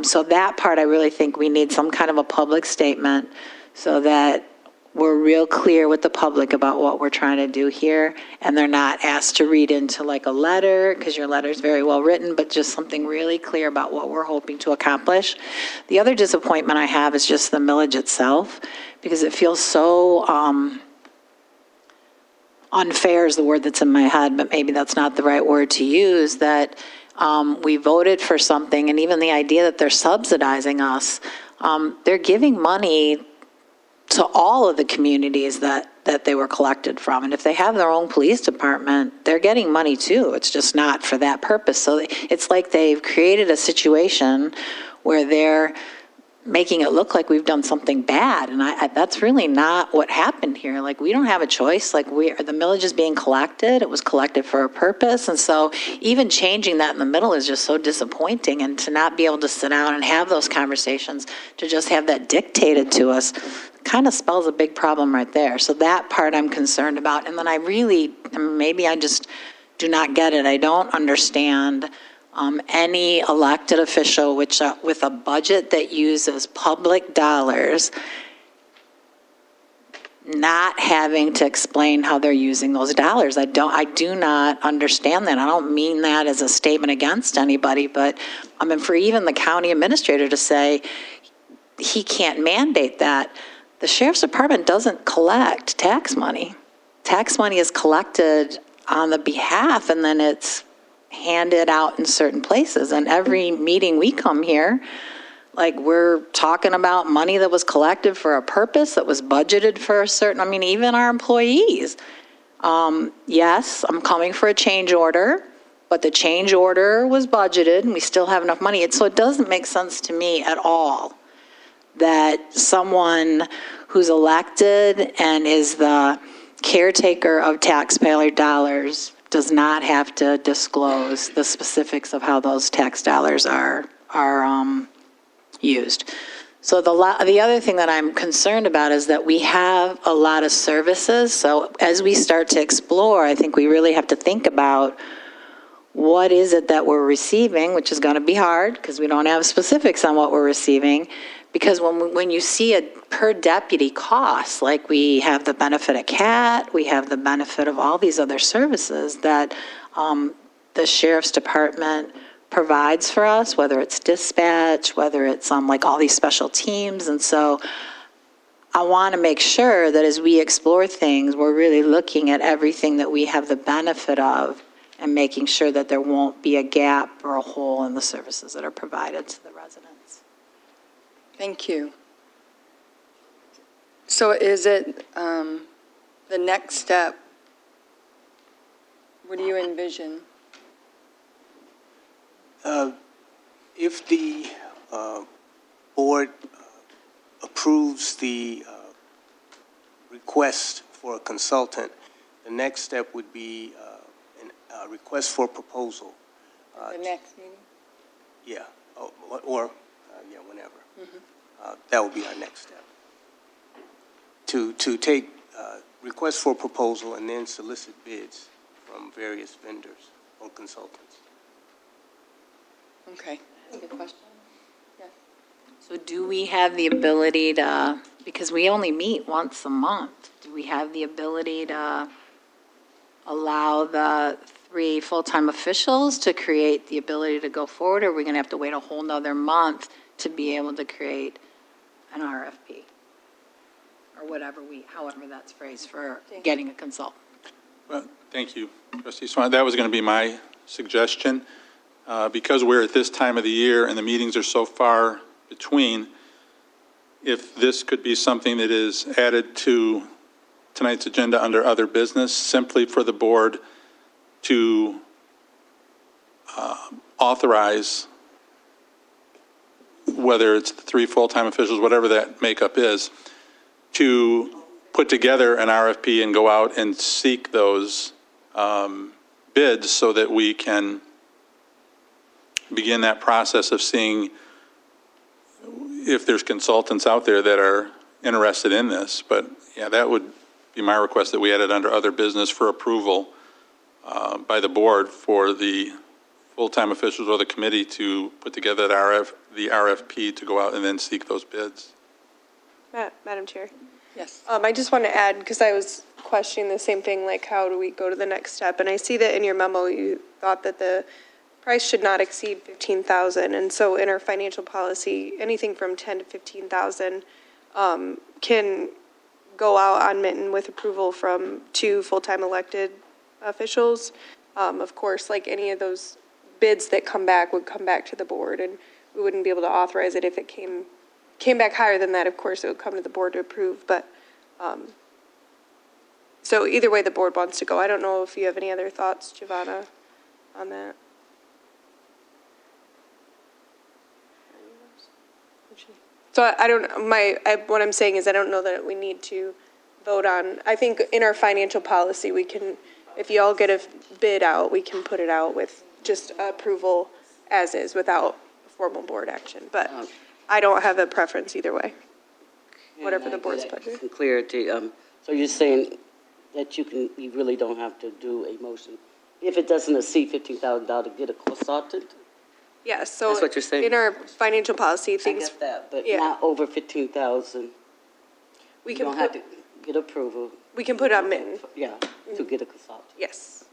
So that part, I really think we need some kind of a public statement so that we're real clear with the public about what we're trying to do here, and they're not asked to read into like a letter, because your letter is very well written, but just something really clear about what we're hoping to accomplish. The other disappointment I have is just the millage itself, because it feels so unfair is the word that's in my head, but maybe that's not the right word to use, that we voted for something, and even the idea that they're subsidizing us, they're giving money to all of the communities that they were collected from. And if they have their own police department, they're getting money too. It's just not for that purpose. So it's like they've created a situation where they're making it look like we've done something bad. And that's really not what happened here. Like, we don't have a choice. Like, the millage is being collected. It was collected for a purpose. And so even changing that in the middle is just so disappointing. And to not be able to sit down and have those conversations, to just have that dictated to us, kind of spells a big problem right there. So that part I'm concerned about. And then maybe I just do not get it. I don't understand any elected official with a budget that uses public dollars not having to explain how they're using those dollars. I do not understand that. I don't mean that as a statement against anybody, but I mean, for even the county administrator to say he can't mandate that. The sheriff's department doesn't collect tax money. Tax money is collected on the behalf, and then it's handed out in certain places. And every meeting we come here, like, we're talking about money that was collected for a purpose, that was budgeted for a certain, I mean, even our employees. Yes, I'm coming for a change order, but the change order was budgeted and we still have enough money. So it doesn't make sense to me at all that someone who's elected and is the caretaker of taxpayer dollars does not have to disclose the specifics of how those tax dollars are used. So the other thing that I'm concerned about is that we have a lot of services. So as we start to explore, I think we really have to think about what is it that we're receiving, which is going to be hard because we don't have specifics on what we're receiving. Because when you see a per deputy cost, like we have the benefit of CAT, we have the benefit of all these other services that the sheriff's department provides for us, whether it's dispatch, whether it's like all these special teams. And so I want to make sure that as we explore things, we're really looking at everything that we have the benefit of and making sure that there won't be a gap or a hole in the services that are provided to the residents. Thank you. So is it the next step? What do you envision? If the board approves the request for a consultant, the next step would be a request for proposal. The next meeting? Yeah, or whenever. That would be our next step. To take requests for proposal and then solicit bids from various vendors or consultants. Okay. Good question. Yes. So do we have the ability to, because we only meet once a month, do we have the ability to allow the 3 full-time officials to create the ability to go forward, or are we going to have to wait a whole nother month to be able to create an RFP? Or however that's phrased for getting a consultant. Well, thank you, Trustee Swan. That was going to be my suggestion. Because we're at this time of the year and the meetings are so far between, if this could be something that is added to tonight's agenda under other business, simply for the board to authorize, whether it's the 3 full-time officials, whatever that makeup is, to put together an RFP and go out and seek those bids so that we can begin that process of seeing if there's consultants out there that are interested in this. But yeah, that would be my request, that we add it under other business for approval by the board for the full-time officials or the committee to put together the RFP to go out and then seek those bids. Madam Chair. Yes. I just want to add, because I was questioning the same thing, like how do we go to the next step? And I see that in your memo, you thought that the price should not exceed 15,000. And so in our financial policy, anything from 10 to 15,000 can go out on mitten with approval from 2 full-time elected officials. Of course, like any of those bids that come back would come back to the board, and we wouldn't be able to authorize it if it came back higher than that. Of course, it would come to the board to approve, but so either way the board wants to go. I don't know if you have any other thoughts, Giovanna, on that. So I don't, what I'm saying is I don't know that we need to vote on, I think in our financial policy, we can, if you all get a bid out, we can put it out with just approval as is without formal board action. But I don't have a preference either way, whatever the board's pleasure. Some clarity. So you're saying that you really don't have to do a motion if it doesn't exceed $15,000 to get a consultant? Yes, so. That's what you're saying? In our financial policy, I things. get that, but yeah. not over 15,000. We You can don't have put, to get approval. we can put on mitten, Yeah, to get a consultant. yes.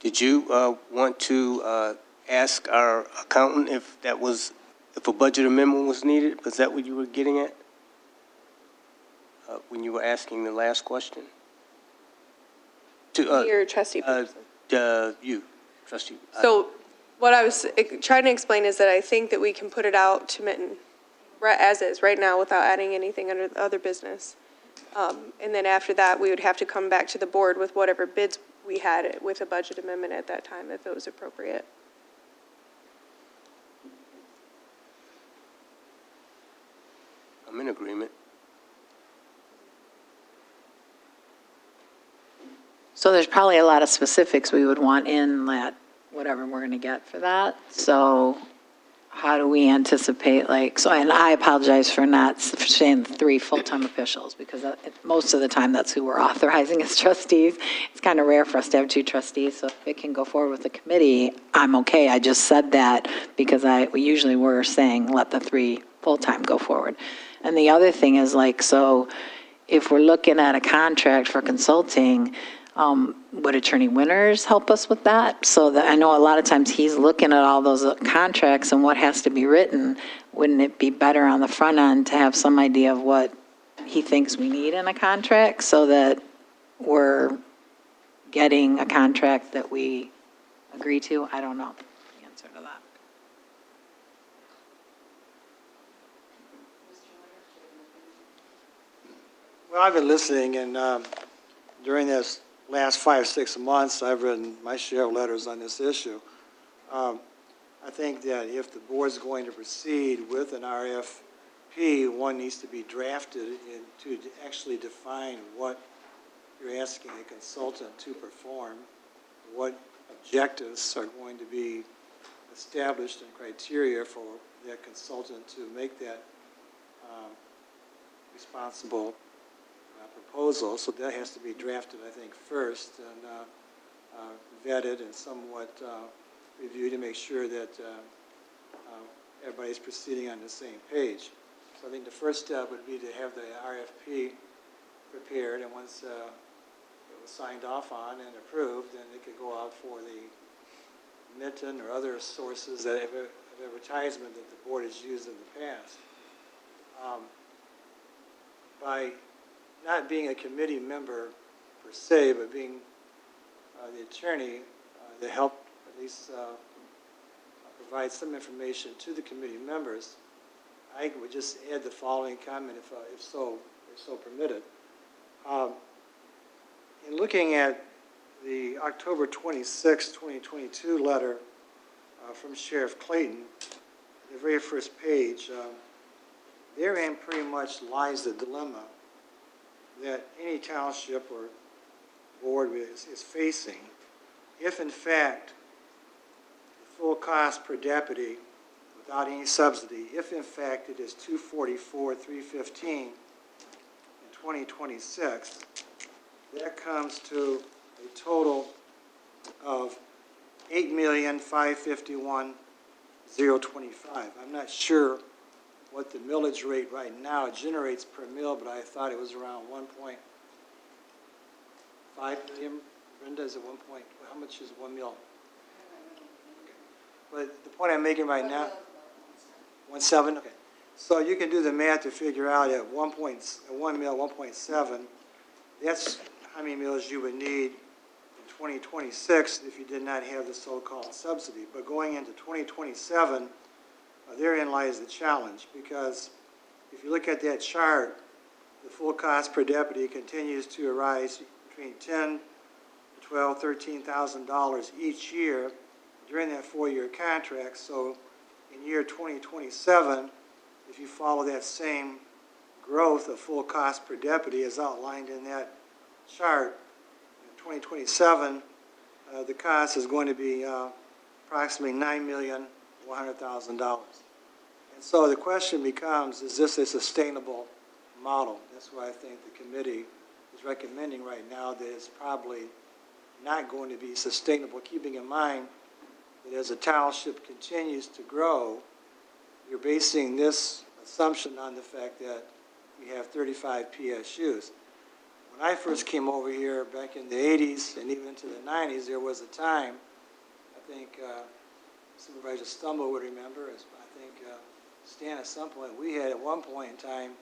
Did you want to ask our accountant if a budget amendment was needed? Was that what you were getting at when you were asking the last question? Your trustee. You, trustee. So what I was trying to explain is that I think that we can put it out to mitten as is right now without adding anything under the other business. And then after that, we would have to come back to the board with whatever bids we had with a budget amendment at that time, if it was appropriate. I'm in agreement. So there's probably a lot of specifics we would want in that, whatever we're going to get for that. So how do we anticipate, like, so, and I apologize for not saying 3 full-time officials, because most of the time that's who we're authorizing as trustees. It's kind of rare for us to have 2 trustees, so if it can go forward with the committee, I'm okay. I just said that because we usually were saying let the 3 full-time go forward. And the other thing is, like, so if we're looking at a contract for consulting, would Attorney Winters help us with that? So that I know a lot of times he's looking at all those contracts and what has to be written. Wouldn't it be better on the front end to have some idea of what he thinks we need in a contract so that we're getting a contract that we agree to? I don't know the answer to that. Well, I've been listening, and during this last 5-6 months, I've written my share of letters on this issue. I think that if the board's going to proceed with an RFP, one needs to be drafted to actually define what you're asking a consultant to perform, what objectives are going to be established and criteria for that consultant to make that responsible proposal. So that has to be drafted, I think, first and vetted and somewhat reviewed to make sure that everybody's proceeding on the same page. So I think the first step would be to have the RFP prepared, and once it was signed off on and approved, then it could go out for the mitten or other sources of advertisement that the board has used in the past. By not being a committee member per se, but being the attorney to help at least provide some information to the committee members, I would just add the following comment if so permitted. In looking at the October 26, 2022 letter from Sheriff Clayton, the very first page, therein pretty much lies the dilemma that any township or board is facing if, in fact, the full cost per deputy without any subsidy, if, in fact, it is $244,315 in 2026, that comes to a total of $8,551,025. I'm not sure what the millage rate right now generates per mill, but I thought it was around 1.5 million. Brenda, is it 1 point, how much is 1 mill? But the point I'm making right now, 1.7, okay. So you can do the math to figure out at 1 mill, 1.7, that's how many mills you would need in 2026 if you did not have the so-called subsidy. But going into 2027, therein lies the challenge, because if you look at that chart, the full cost per deputy continues to rise between $10,000 to $12,000, $13,000 each year during that 4-year contract. So in year 2027, if you follow that same growth of full cost per deputy as outlined in that chart, in 2027, the cost is going to be approximately $9,100,000. And so the question becomes, is this a sustainable model? That's why I think the committee is recommending right now that it's probably not going to be sustainable, keeping in mind that as the township continues to grow, you're basing this assumption on the fact that we have 35 PSUs. When I first came over here back in the 80s and even into the 90s, there was a time, I think Supervisor Stumble would remember, I think Stan, at some point, we had at one point in time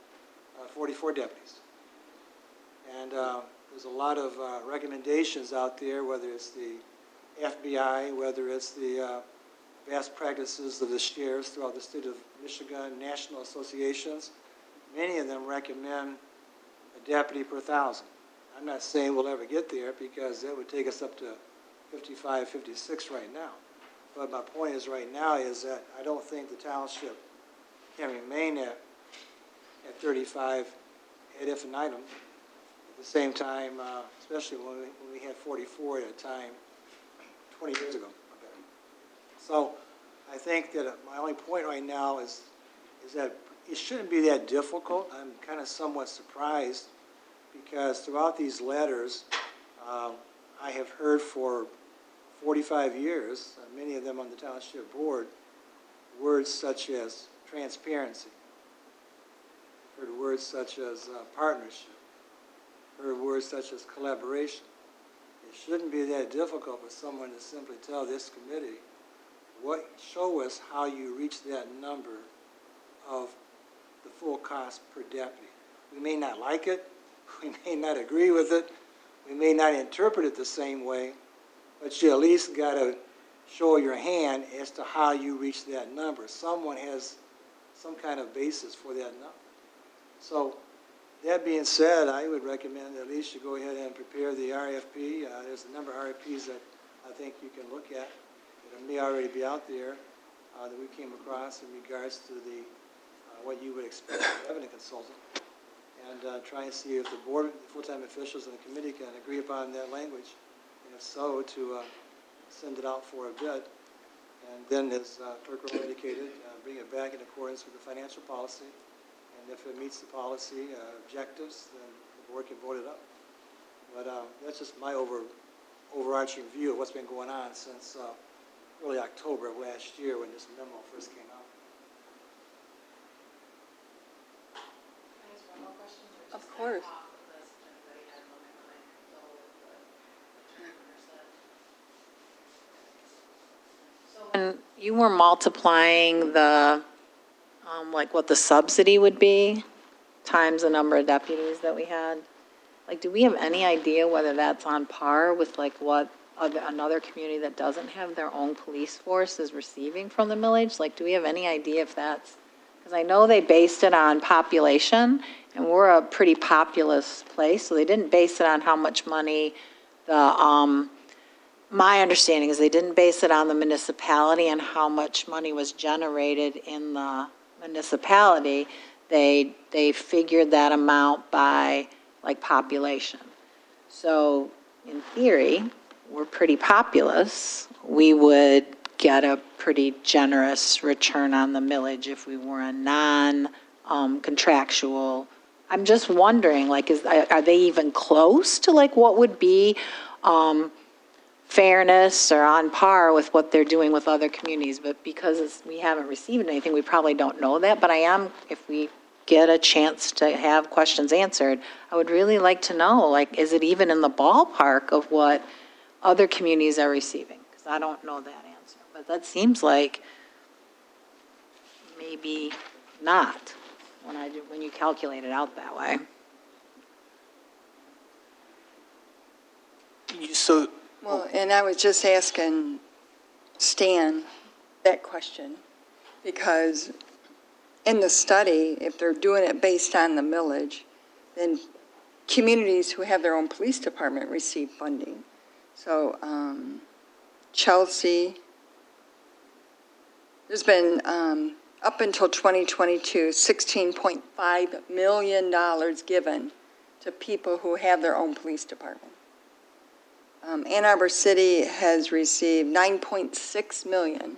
44 deputies. And there's a lot of recommendations out there, whether it's the FBI, whether it's the best practices of the sheriffs throughout the state of Michigan, national associations. Many of them recommend a deputy per 1,000. I'm not saying we'll ever get there, because that would take us up to 55, 56 right now. But my point is right now is that I don't think the township can remain at 35 ad infinitum. At the same time, especially when we had 44 at a time 20 years ago. So I think that my only point right now is that it shouldn't be that difficult. I'm kind of somewhat surprised, because throughout these letters, I have heard for 45 years, many of them on the township board, words such as transparency, heard words such as partnership, heard words such as collaboration. It shouldn't be that difficult for someone to simply tell this committee, show us how you reach that number of the full cost per deputy. We may not like it, we may not agree with it, we may not interpret it the same way, but you at least got to show your hand as to how you reach that number. Someone has some kind of basis for that number. So that being said, I would recommend that at least you go ahead and prepare the RFP. There's a number of RFPs that I think you can look at that may already be out there that we came across in regards to the what you would expect from a revenue consultant, and try and see if the board, the full-time officials, and the committee can agree upon that language, and if so, to send it out for a bid. And then, as Clerk Rowe indicated, bring it back in accordance with the financial policy. And if it meets the policy objectives, then the board can vote it up. But that's just my overarching view of what's been going on since early October of last year when this memo first came out. Of course. When you were multiplying the, like what the subsidy would be times the number of deputies that we had, like, do we have any idea whether that's on par with like what another community that doesn't have their own police force is receiving from the millage? Like, do we have any idea if that's, because I know they based it on population, and we're a pretty populous place, so they didn't base it on how much money my understanding is they didn't base it on the municipality and how much money was generated in the municipality. They figured that amount by like population. So in theory, we're pretty populous. We would get a pretty generous return on the millage if we were a non-contractual. I'm just wondering, like, are they even close to like what would be fairness or on par with what they're doing with other communities, but because we haven't received anything, we probably don't know that. But if we get a chance to have questions answered, I would really like to know, like, is it even in the ballpark of what other communities are receiving? Because I don't know that answer, but that seems like maybe not when you calculate it out that way. So, Well, and I was just asking Stan that question, because in the study, if they're doing it based on the millage, then communities who have their own police department receive funding. So Chelsea, there's been, up until 2022, $16.5 million given to people who have their own police department. Ann Arbor City has received $9.6 million.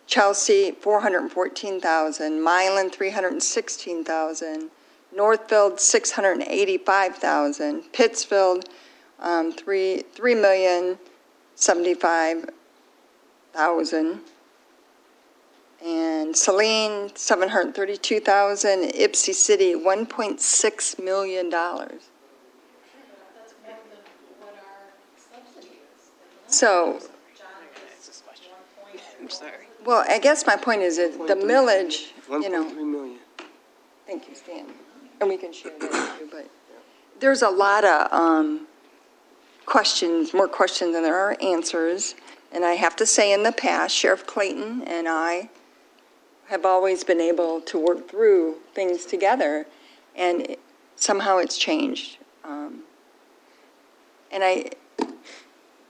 Chelsea, $414,000. Milan, $316,000. Northfield, $685,000. Pittsfield, $3,075,000. And Saline, $732,000. Ypsi City, $1.6 million. So, I'm sorry. well, I guess my point is that the millage, you know, 1.3 million. thank you, Stan, and we can share that too, but there's a lot of questions, more questions than there are answers. And I have to say, in the past, Sheriff Clayton and I have always been able to work through things together, and somehow it's changed. And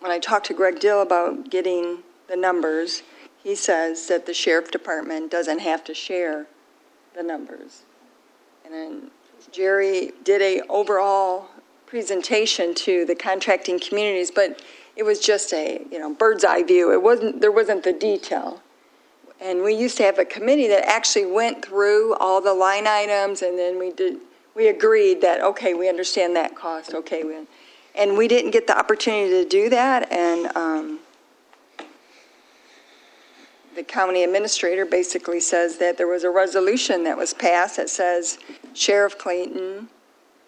when I talked to Greg Dill about getting the numbers, he says that the sheriff department doesn't have to share the numbers. And then Jerry did a overall presentation to the contracting communities, but it was just a, bird's eye view. There wasn't the detail. And we used to have a committee that actually went through all the line items, and then we agreed that, okay, we understand that cost, okay, and we didn't get the opportunity to do that, and the county administrator basically says that there was a resolution that was passed that says Sheriff Clayton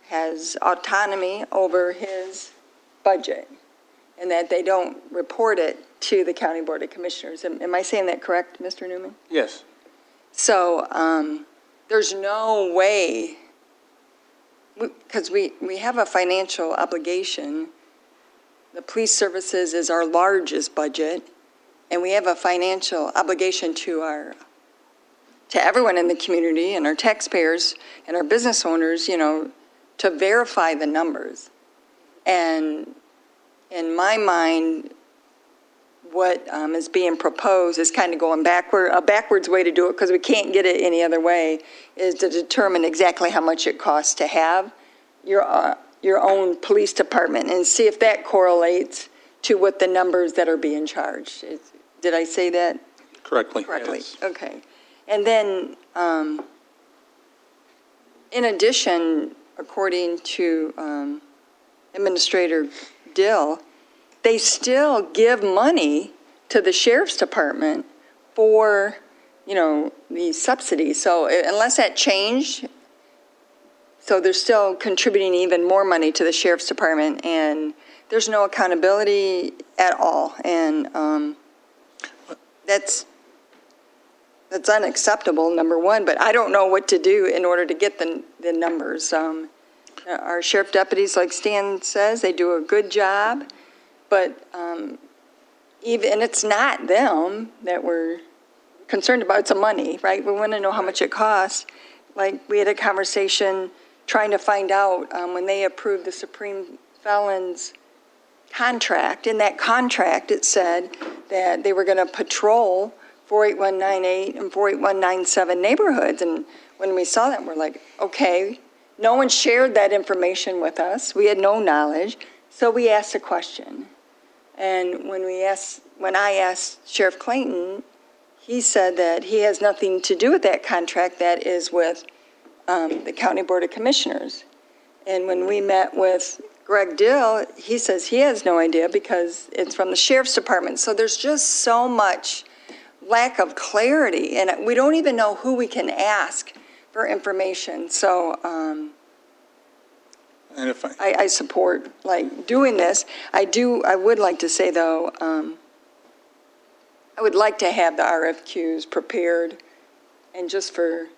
has autonomy over his budget, and that they don't report it to the County Board of Commissioners. Am I saying that correct, Mr. Newman? Yes. So there's no way, because we have a financial obligation. The police services is our largest budget, and we have a financial obligation to everyone in the community and our taxpayers and our business owners, to verify the numbers. And in my mind, what is being proposed is kind of going backward. A backwards way to do it, because we can't get it any other way, is to determine exactly how much it costs to have your own police department and see if that correlates to what the numbers that are being charged. Did I say that Correctly. correctly? Okay. And then, in addition, according to Administrator Dill, they still give money to the sheriff's department for, the subsidies. So unless that changed, so they're still contributing even more money to the sheriff's department, and there's no accountability at all. And that's unacceptable, number one, but I don't know what to do in order to get the numbers. Our sheriff deputies, like Stan says, they do a good job. But and it's not them that we're concerned about, it's the money, right? We want to know how much it costs. Like, we had a conversation trying to find out when they approved the Supreme Felons contract. In that contract, it said that they were going to patrol 48198 and 48197 neighborhoods. And when we saw that, we're like, okay, no one shared that information with us. We had no knowledge. So we asked a question. And when I asked Sheriff Clayton, he said that he has nothing to do with that contract. That is with the County Board of Commissioners. And when we met with Greg Dill, he says he has no idea because it's from the sheriff's department. So there's just so much lack of clarity, and we don't even know who we can ask for information. So And if I support, like, doing this. I would like to say, though, I would like to have the RFQs prepared, and just for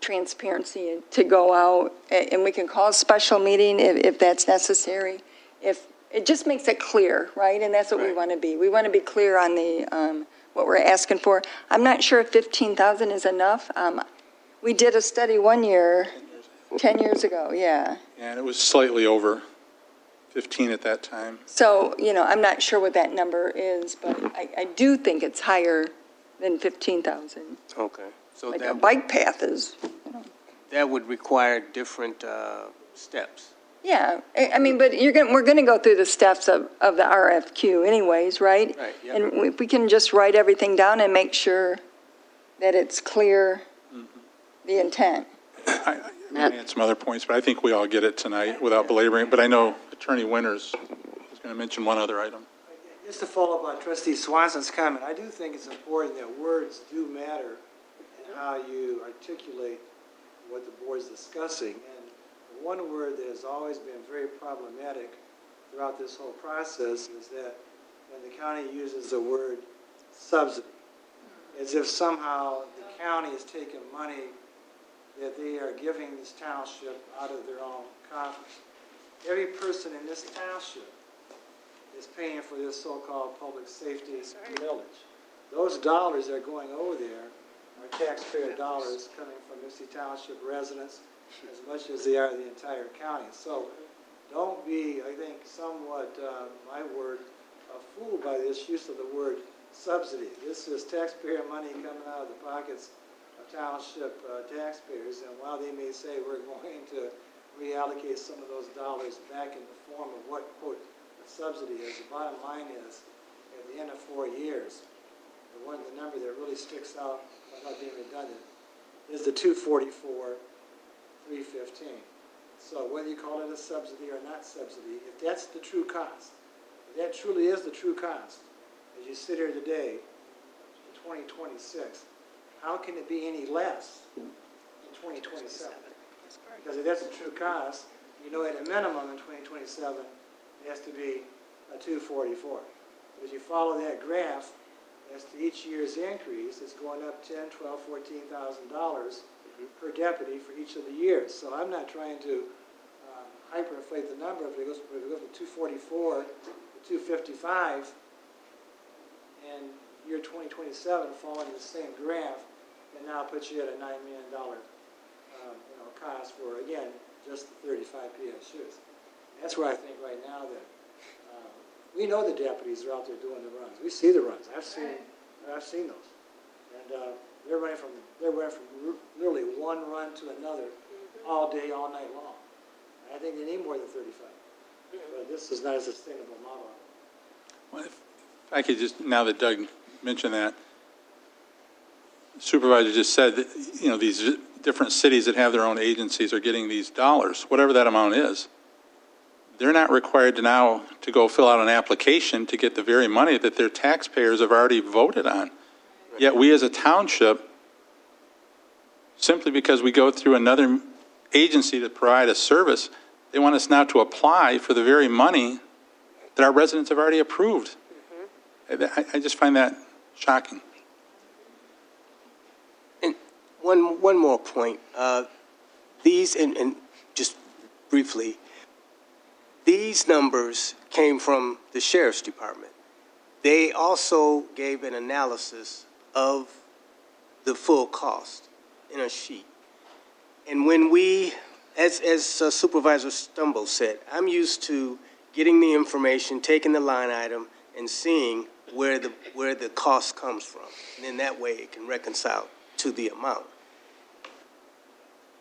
transparency, to go out, and we can call a special meeting if that's necessary. If, it just makes it clear, right? And that's what we want to be. We want to be clear on the, what we're asking for. I'm not sure if 15,000 is enough. We did a study one year, 10 years ago, yeah. and it was slightly over 15 at that time. So, I'm not sure what that number is, but I do think it's higher than 15,000. Okay. So Like a bike path is, that would require different steps. yeah. I mean, but we're going to go through the steps of the RFQ anyways, right? Right, yeah. And if we can just write everything down and make sure that it's clear, the intent. I had some other points, but I think we all get it tonight without belaboring it. But I know Attorney Winters is going to mention one other item. Just to follow up on Trustee Swanson's comment, I do think it's important that words do matter in how you articulate what the board's discussing. And the one word that has always been very problematic throughout this whole process is that when the county uses the word subsidy, as if somehow the county is taking money that they are giving this township out of their own coffers. Every person in this township is paying for this so-called public safety millage. Those dollars that are going over there are taxpayer dollars coming from Ypsilanti Township residents as much as they are the entire county. So don't be, I think, somewhat, my word, fooled by this use of the word subsidy. This is taxpayer money coming out of the pockets of township taxpayers, and while they may say we're going to reallocate some of those dollars back in the form of what, quote, a subsidy is, the bottom line is, at the end of 4 years, the number that really sticks out, without being redundant, is the 244, 315. So whether you call it a subsidy or not subsidy, if that's the true cost, if that truly is the true cost, as you sit here today, in 2026, how can it be any less in 2027? Because if that's the true cost, you know at a minimum in 2027, it has to be a 244. But as you follow that graph, as to each year's increase, it's going up $10,000, $12,000, $14,000 per deputy for each of the years. So I'm not trying to hyperinflate the number. If it goes from 244 to 255, and year 2027 following the same graph, and now puts you at a $9 million cost for, again, just the 35 PSUs. That's where I think right now that we know the deputies are out there doing the runs. We see the runs. I've seen those, and they're running from literally one run to another all day, all night long. I think they need more than 35, but this is not a sustainable model. Well, if I could just, now that Doug mentioned that, Supervisor just said that, these different cities that have their own agencies are getting these dollars, whatever that amount is. They're not required to go fill out an application to get the very money that their taxpayers have already voted on. Yet we as a township, simply because we go through another agency to provide a service, they want us now to apply for the very money that our residents have already approved. I just find that shocking. And one more point. These, and just briefly, these numbers came from the Sheriff's Department. They also gave an analysis of the full cost in a sheet. And when we, as Supervisor Stumble said, I'm used to getting the information, taking the line item, and seeing where the cost comes from. And in that way, it can reconcile to the amount.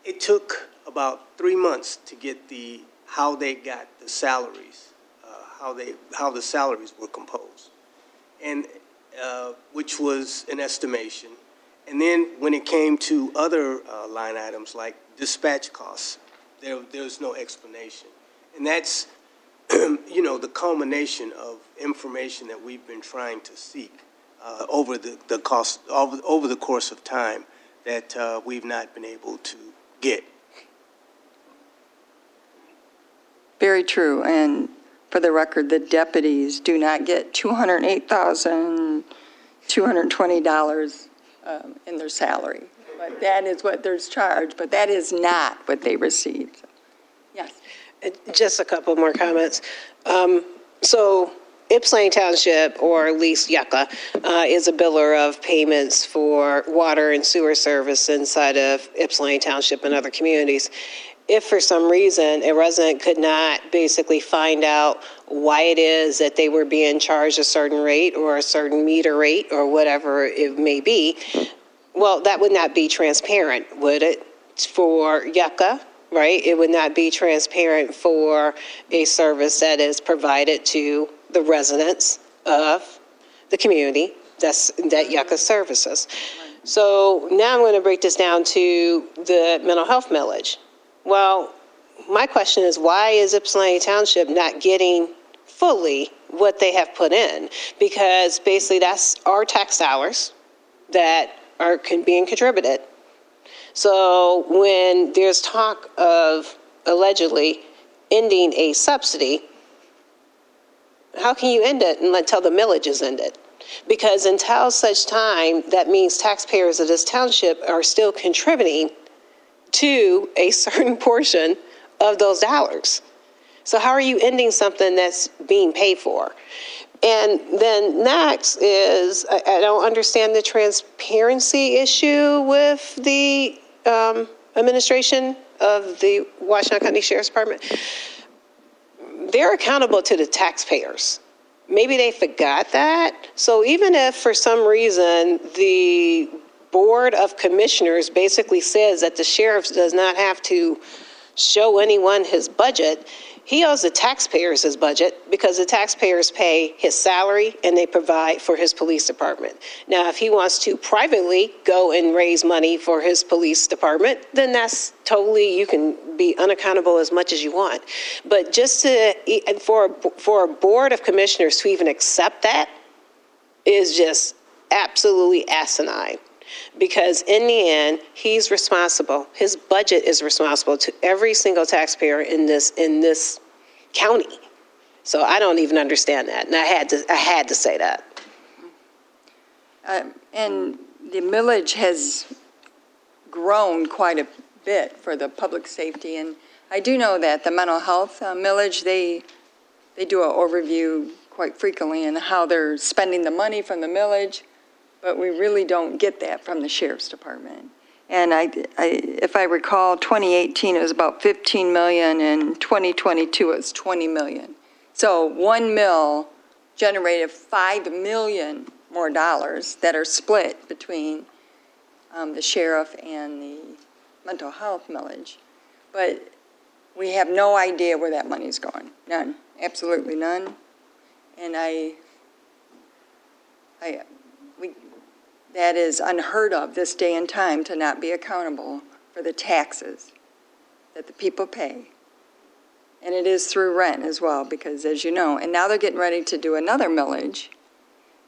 It took about 3 months to get how they got the salaries, how the salaries were composed, and which was an estimation. And then when it came to other line items like dispatch costs, there's no explanation. And that's the culmination of information that we've been trying to seek over the course of time that we've not been able to get. Very true, and for the record, the deputies do not get $208,220 in their salary. But that is what they're charged, but that is not what they receive. So, yes. Just a couple more comments. So Ypsilanti Township, or at least Yucca, is a biller of payments for water and sewer service inside of Ypsilanti Township and other communities. If for some reason a resident could not basically find out why it is that they were being charged a certain rate or a certain meter rate or whatever it may be, well, that would not be transparent, would it? For Yucca, right? It would not be transparent for a service that is provided to the residents of the community that Yucca services. So now I'm going to break this down to the mental health millage. Well, my question is, why is Ypsilanti Township not getting fully what they have put in? Because basically that's our tax dollars that are being contributed. So when there's talk of allegedly ending a subsidy, how can you end it until the millage is ended? Because until such time, that means taxpayers of this township are still contributing to a certain portion of those dollars. So how are you ending something that's being paid for? And then next is, I don't understand the transparency issue with the administration of the Washington County Sheriff's Department. They're accountable to the taxpayers. Maybe they forgot that. So even if for some reason the Board of Commissioners basically says that the sheriff does not have to show anyone his budget, he owes the taxpayers his budget because the taxpayers pay his salary and they provide for his police department. Now, if he wants to privately go and raise money for his police department, then that's totally, you can be unaccountable as much as you want. But just for a Board of Commissioners to even accept that is just absolutely asinine. Because in the end, he's responsible. His budget is responsible to every single taxpayer in this county. So I don't even understand that, and I had to say that. And the millage has grown quite a bit for the public safety, and I do know that the mental health millage, they do an overview quite frequently on how they're spending the money from the millage. But we really don't get that from the Sheriff's Department. And if I recall, 2018, it was about 15 million, and 2022, it was 20 million. So 1 mil generated 5 million more dollars that are split between the sheriff and the mental health millage. But we have no idea where that money's going. None, absolutely none. And that is unheard of this day and time, to not be accountable for the taxes that the people pay. And it is through rent as well, because as you know, and now they're getting ready to do another millage,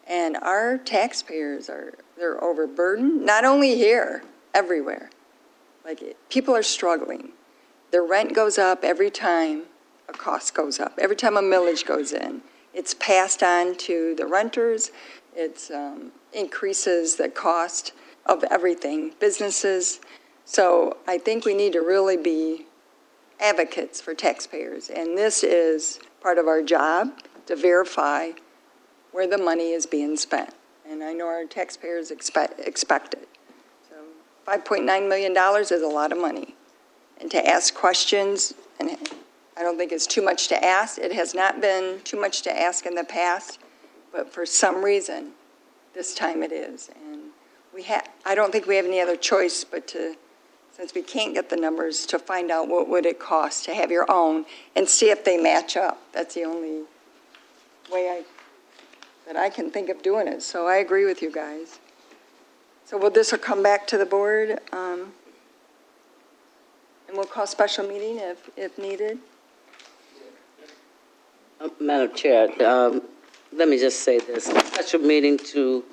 and our taxpayers they're overburdened, not only here, everywhere. People are struggling. Their rent goes up every time a cost goes up, every time a millage goes in. It's passed on to the renters. It's increases the cost of everything, businesses. So I think we need to really be advocates for taxpayers. And this is part of our job, to verify where the money is being spent. And I know our taxpayers expect it. So $5.9 million is a lot of money. And to ask questions, and I don't think it's too much to ask. It has not been too much to ask in the past, but for some reason, this time it is. And I don't think we have any other choice but to, since we can't get the numbers, to find out what would it cost to have your own and see if they match up. That's the only way that I can think of doing it. So I agree with you guys. So this will come back to the board, and we'll call special meeting if needed. Madam Chair, let me just say this. Special meeting to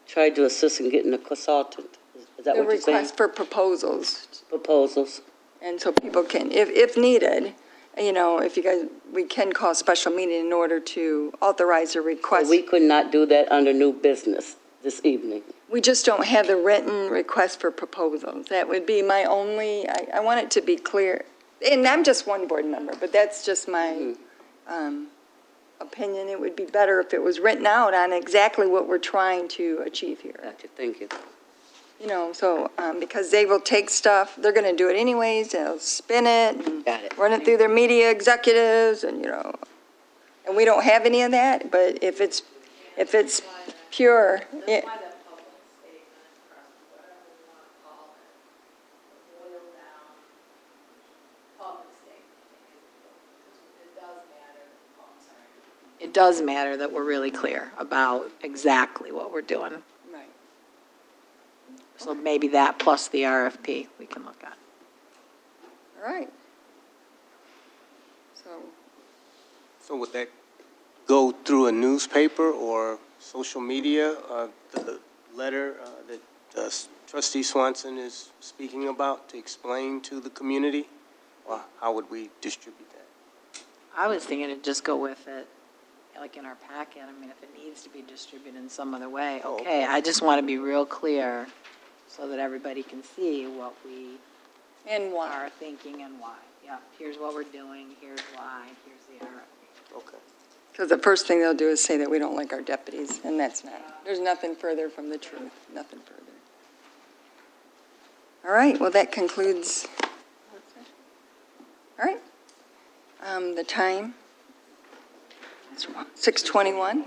try to assist in getting a consultant. Is that The what you're saying? request for proposals, Proposals. and so people can, if needed, you know, if you guys, we can call a special meeting in order to authorize a request. We could not do that under new business this evening. We just don't have the written request for proposals. That would be my only, I want it to be clear. And I'm just one board member, but that's just my opinion. It would be better if it was written out on exactly what we're trying to achieve here. Gotcha, thank you. You know, so, because they will take stuff, they're going to do it anyways, they'll spin it, and Got it. run it through their media executives, and, you know, and we don't have any of that, but if it's pure, it, It does matter that we're really clear about exactly what we're doing. right. So maybe that plus the RFP we can look at. All right. So, So would that go through a newspaper or social media, the letter that trustee Swanson is speaking about to explain to the community? Or how would we distribute that? I was thinking to just go with it, like in our packet. I mean, if it needs to be distributed in some other way, Oh, okay. I just want to be real clear so that everybody can see what we and why? are thinking and why. Yeah, here's what we're doing, here's why, here's the RFP. Okay. Because the first thing they'll do is say that we don't like our deputies, and that's not, there's nothing further from the truth, nothing further. All right, well, that concludes. All right. The time, it's 6:21.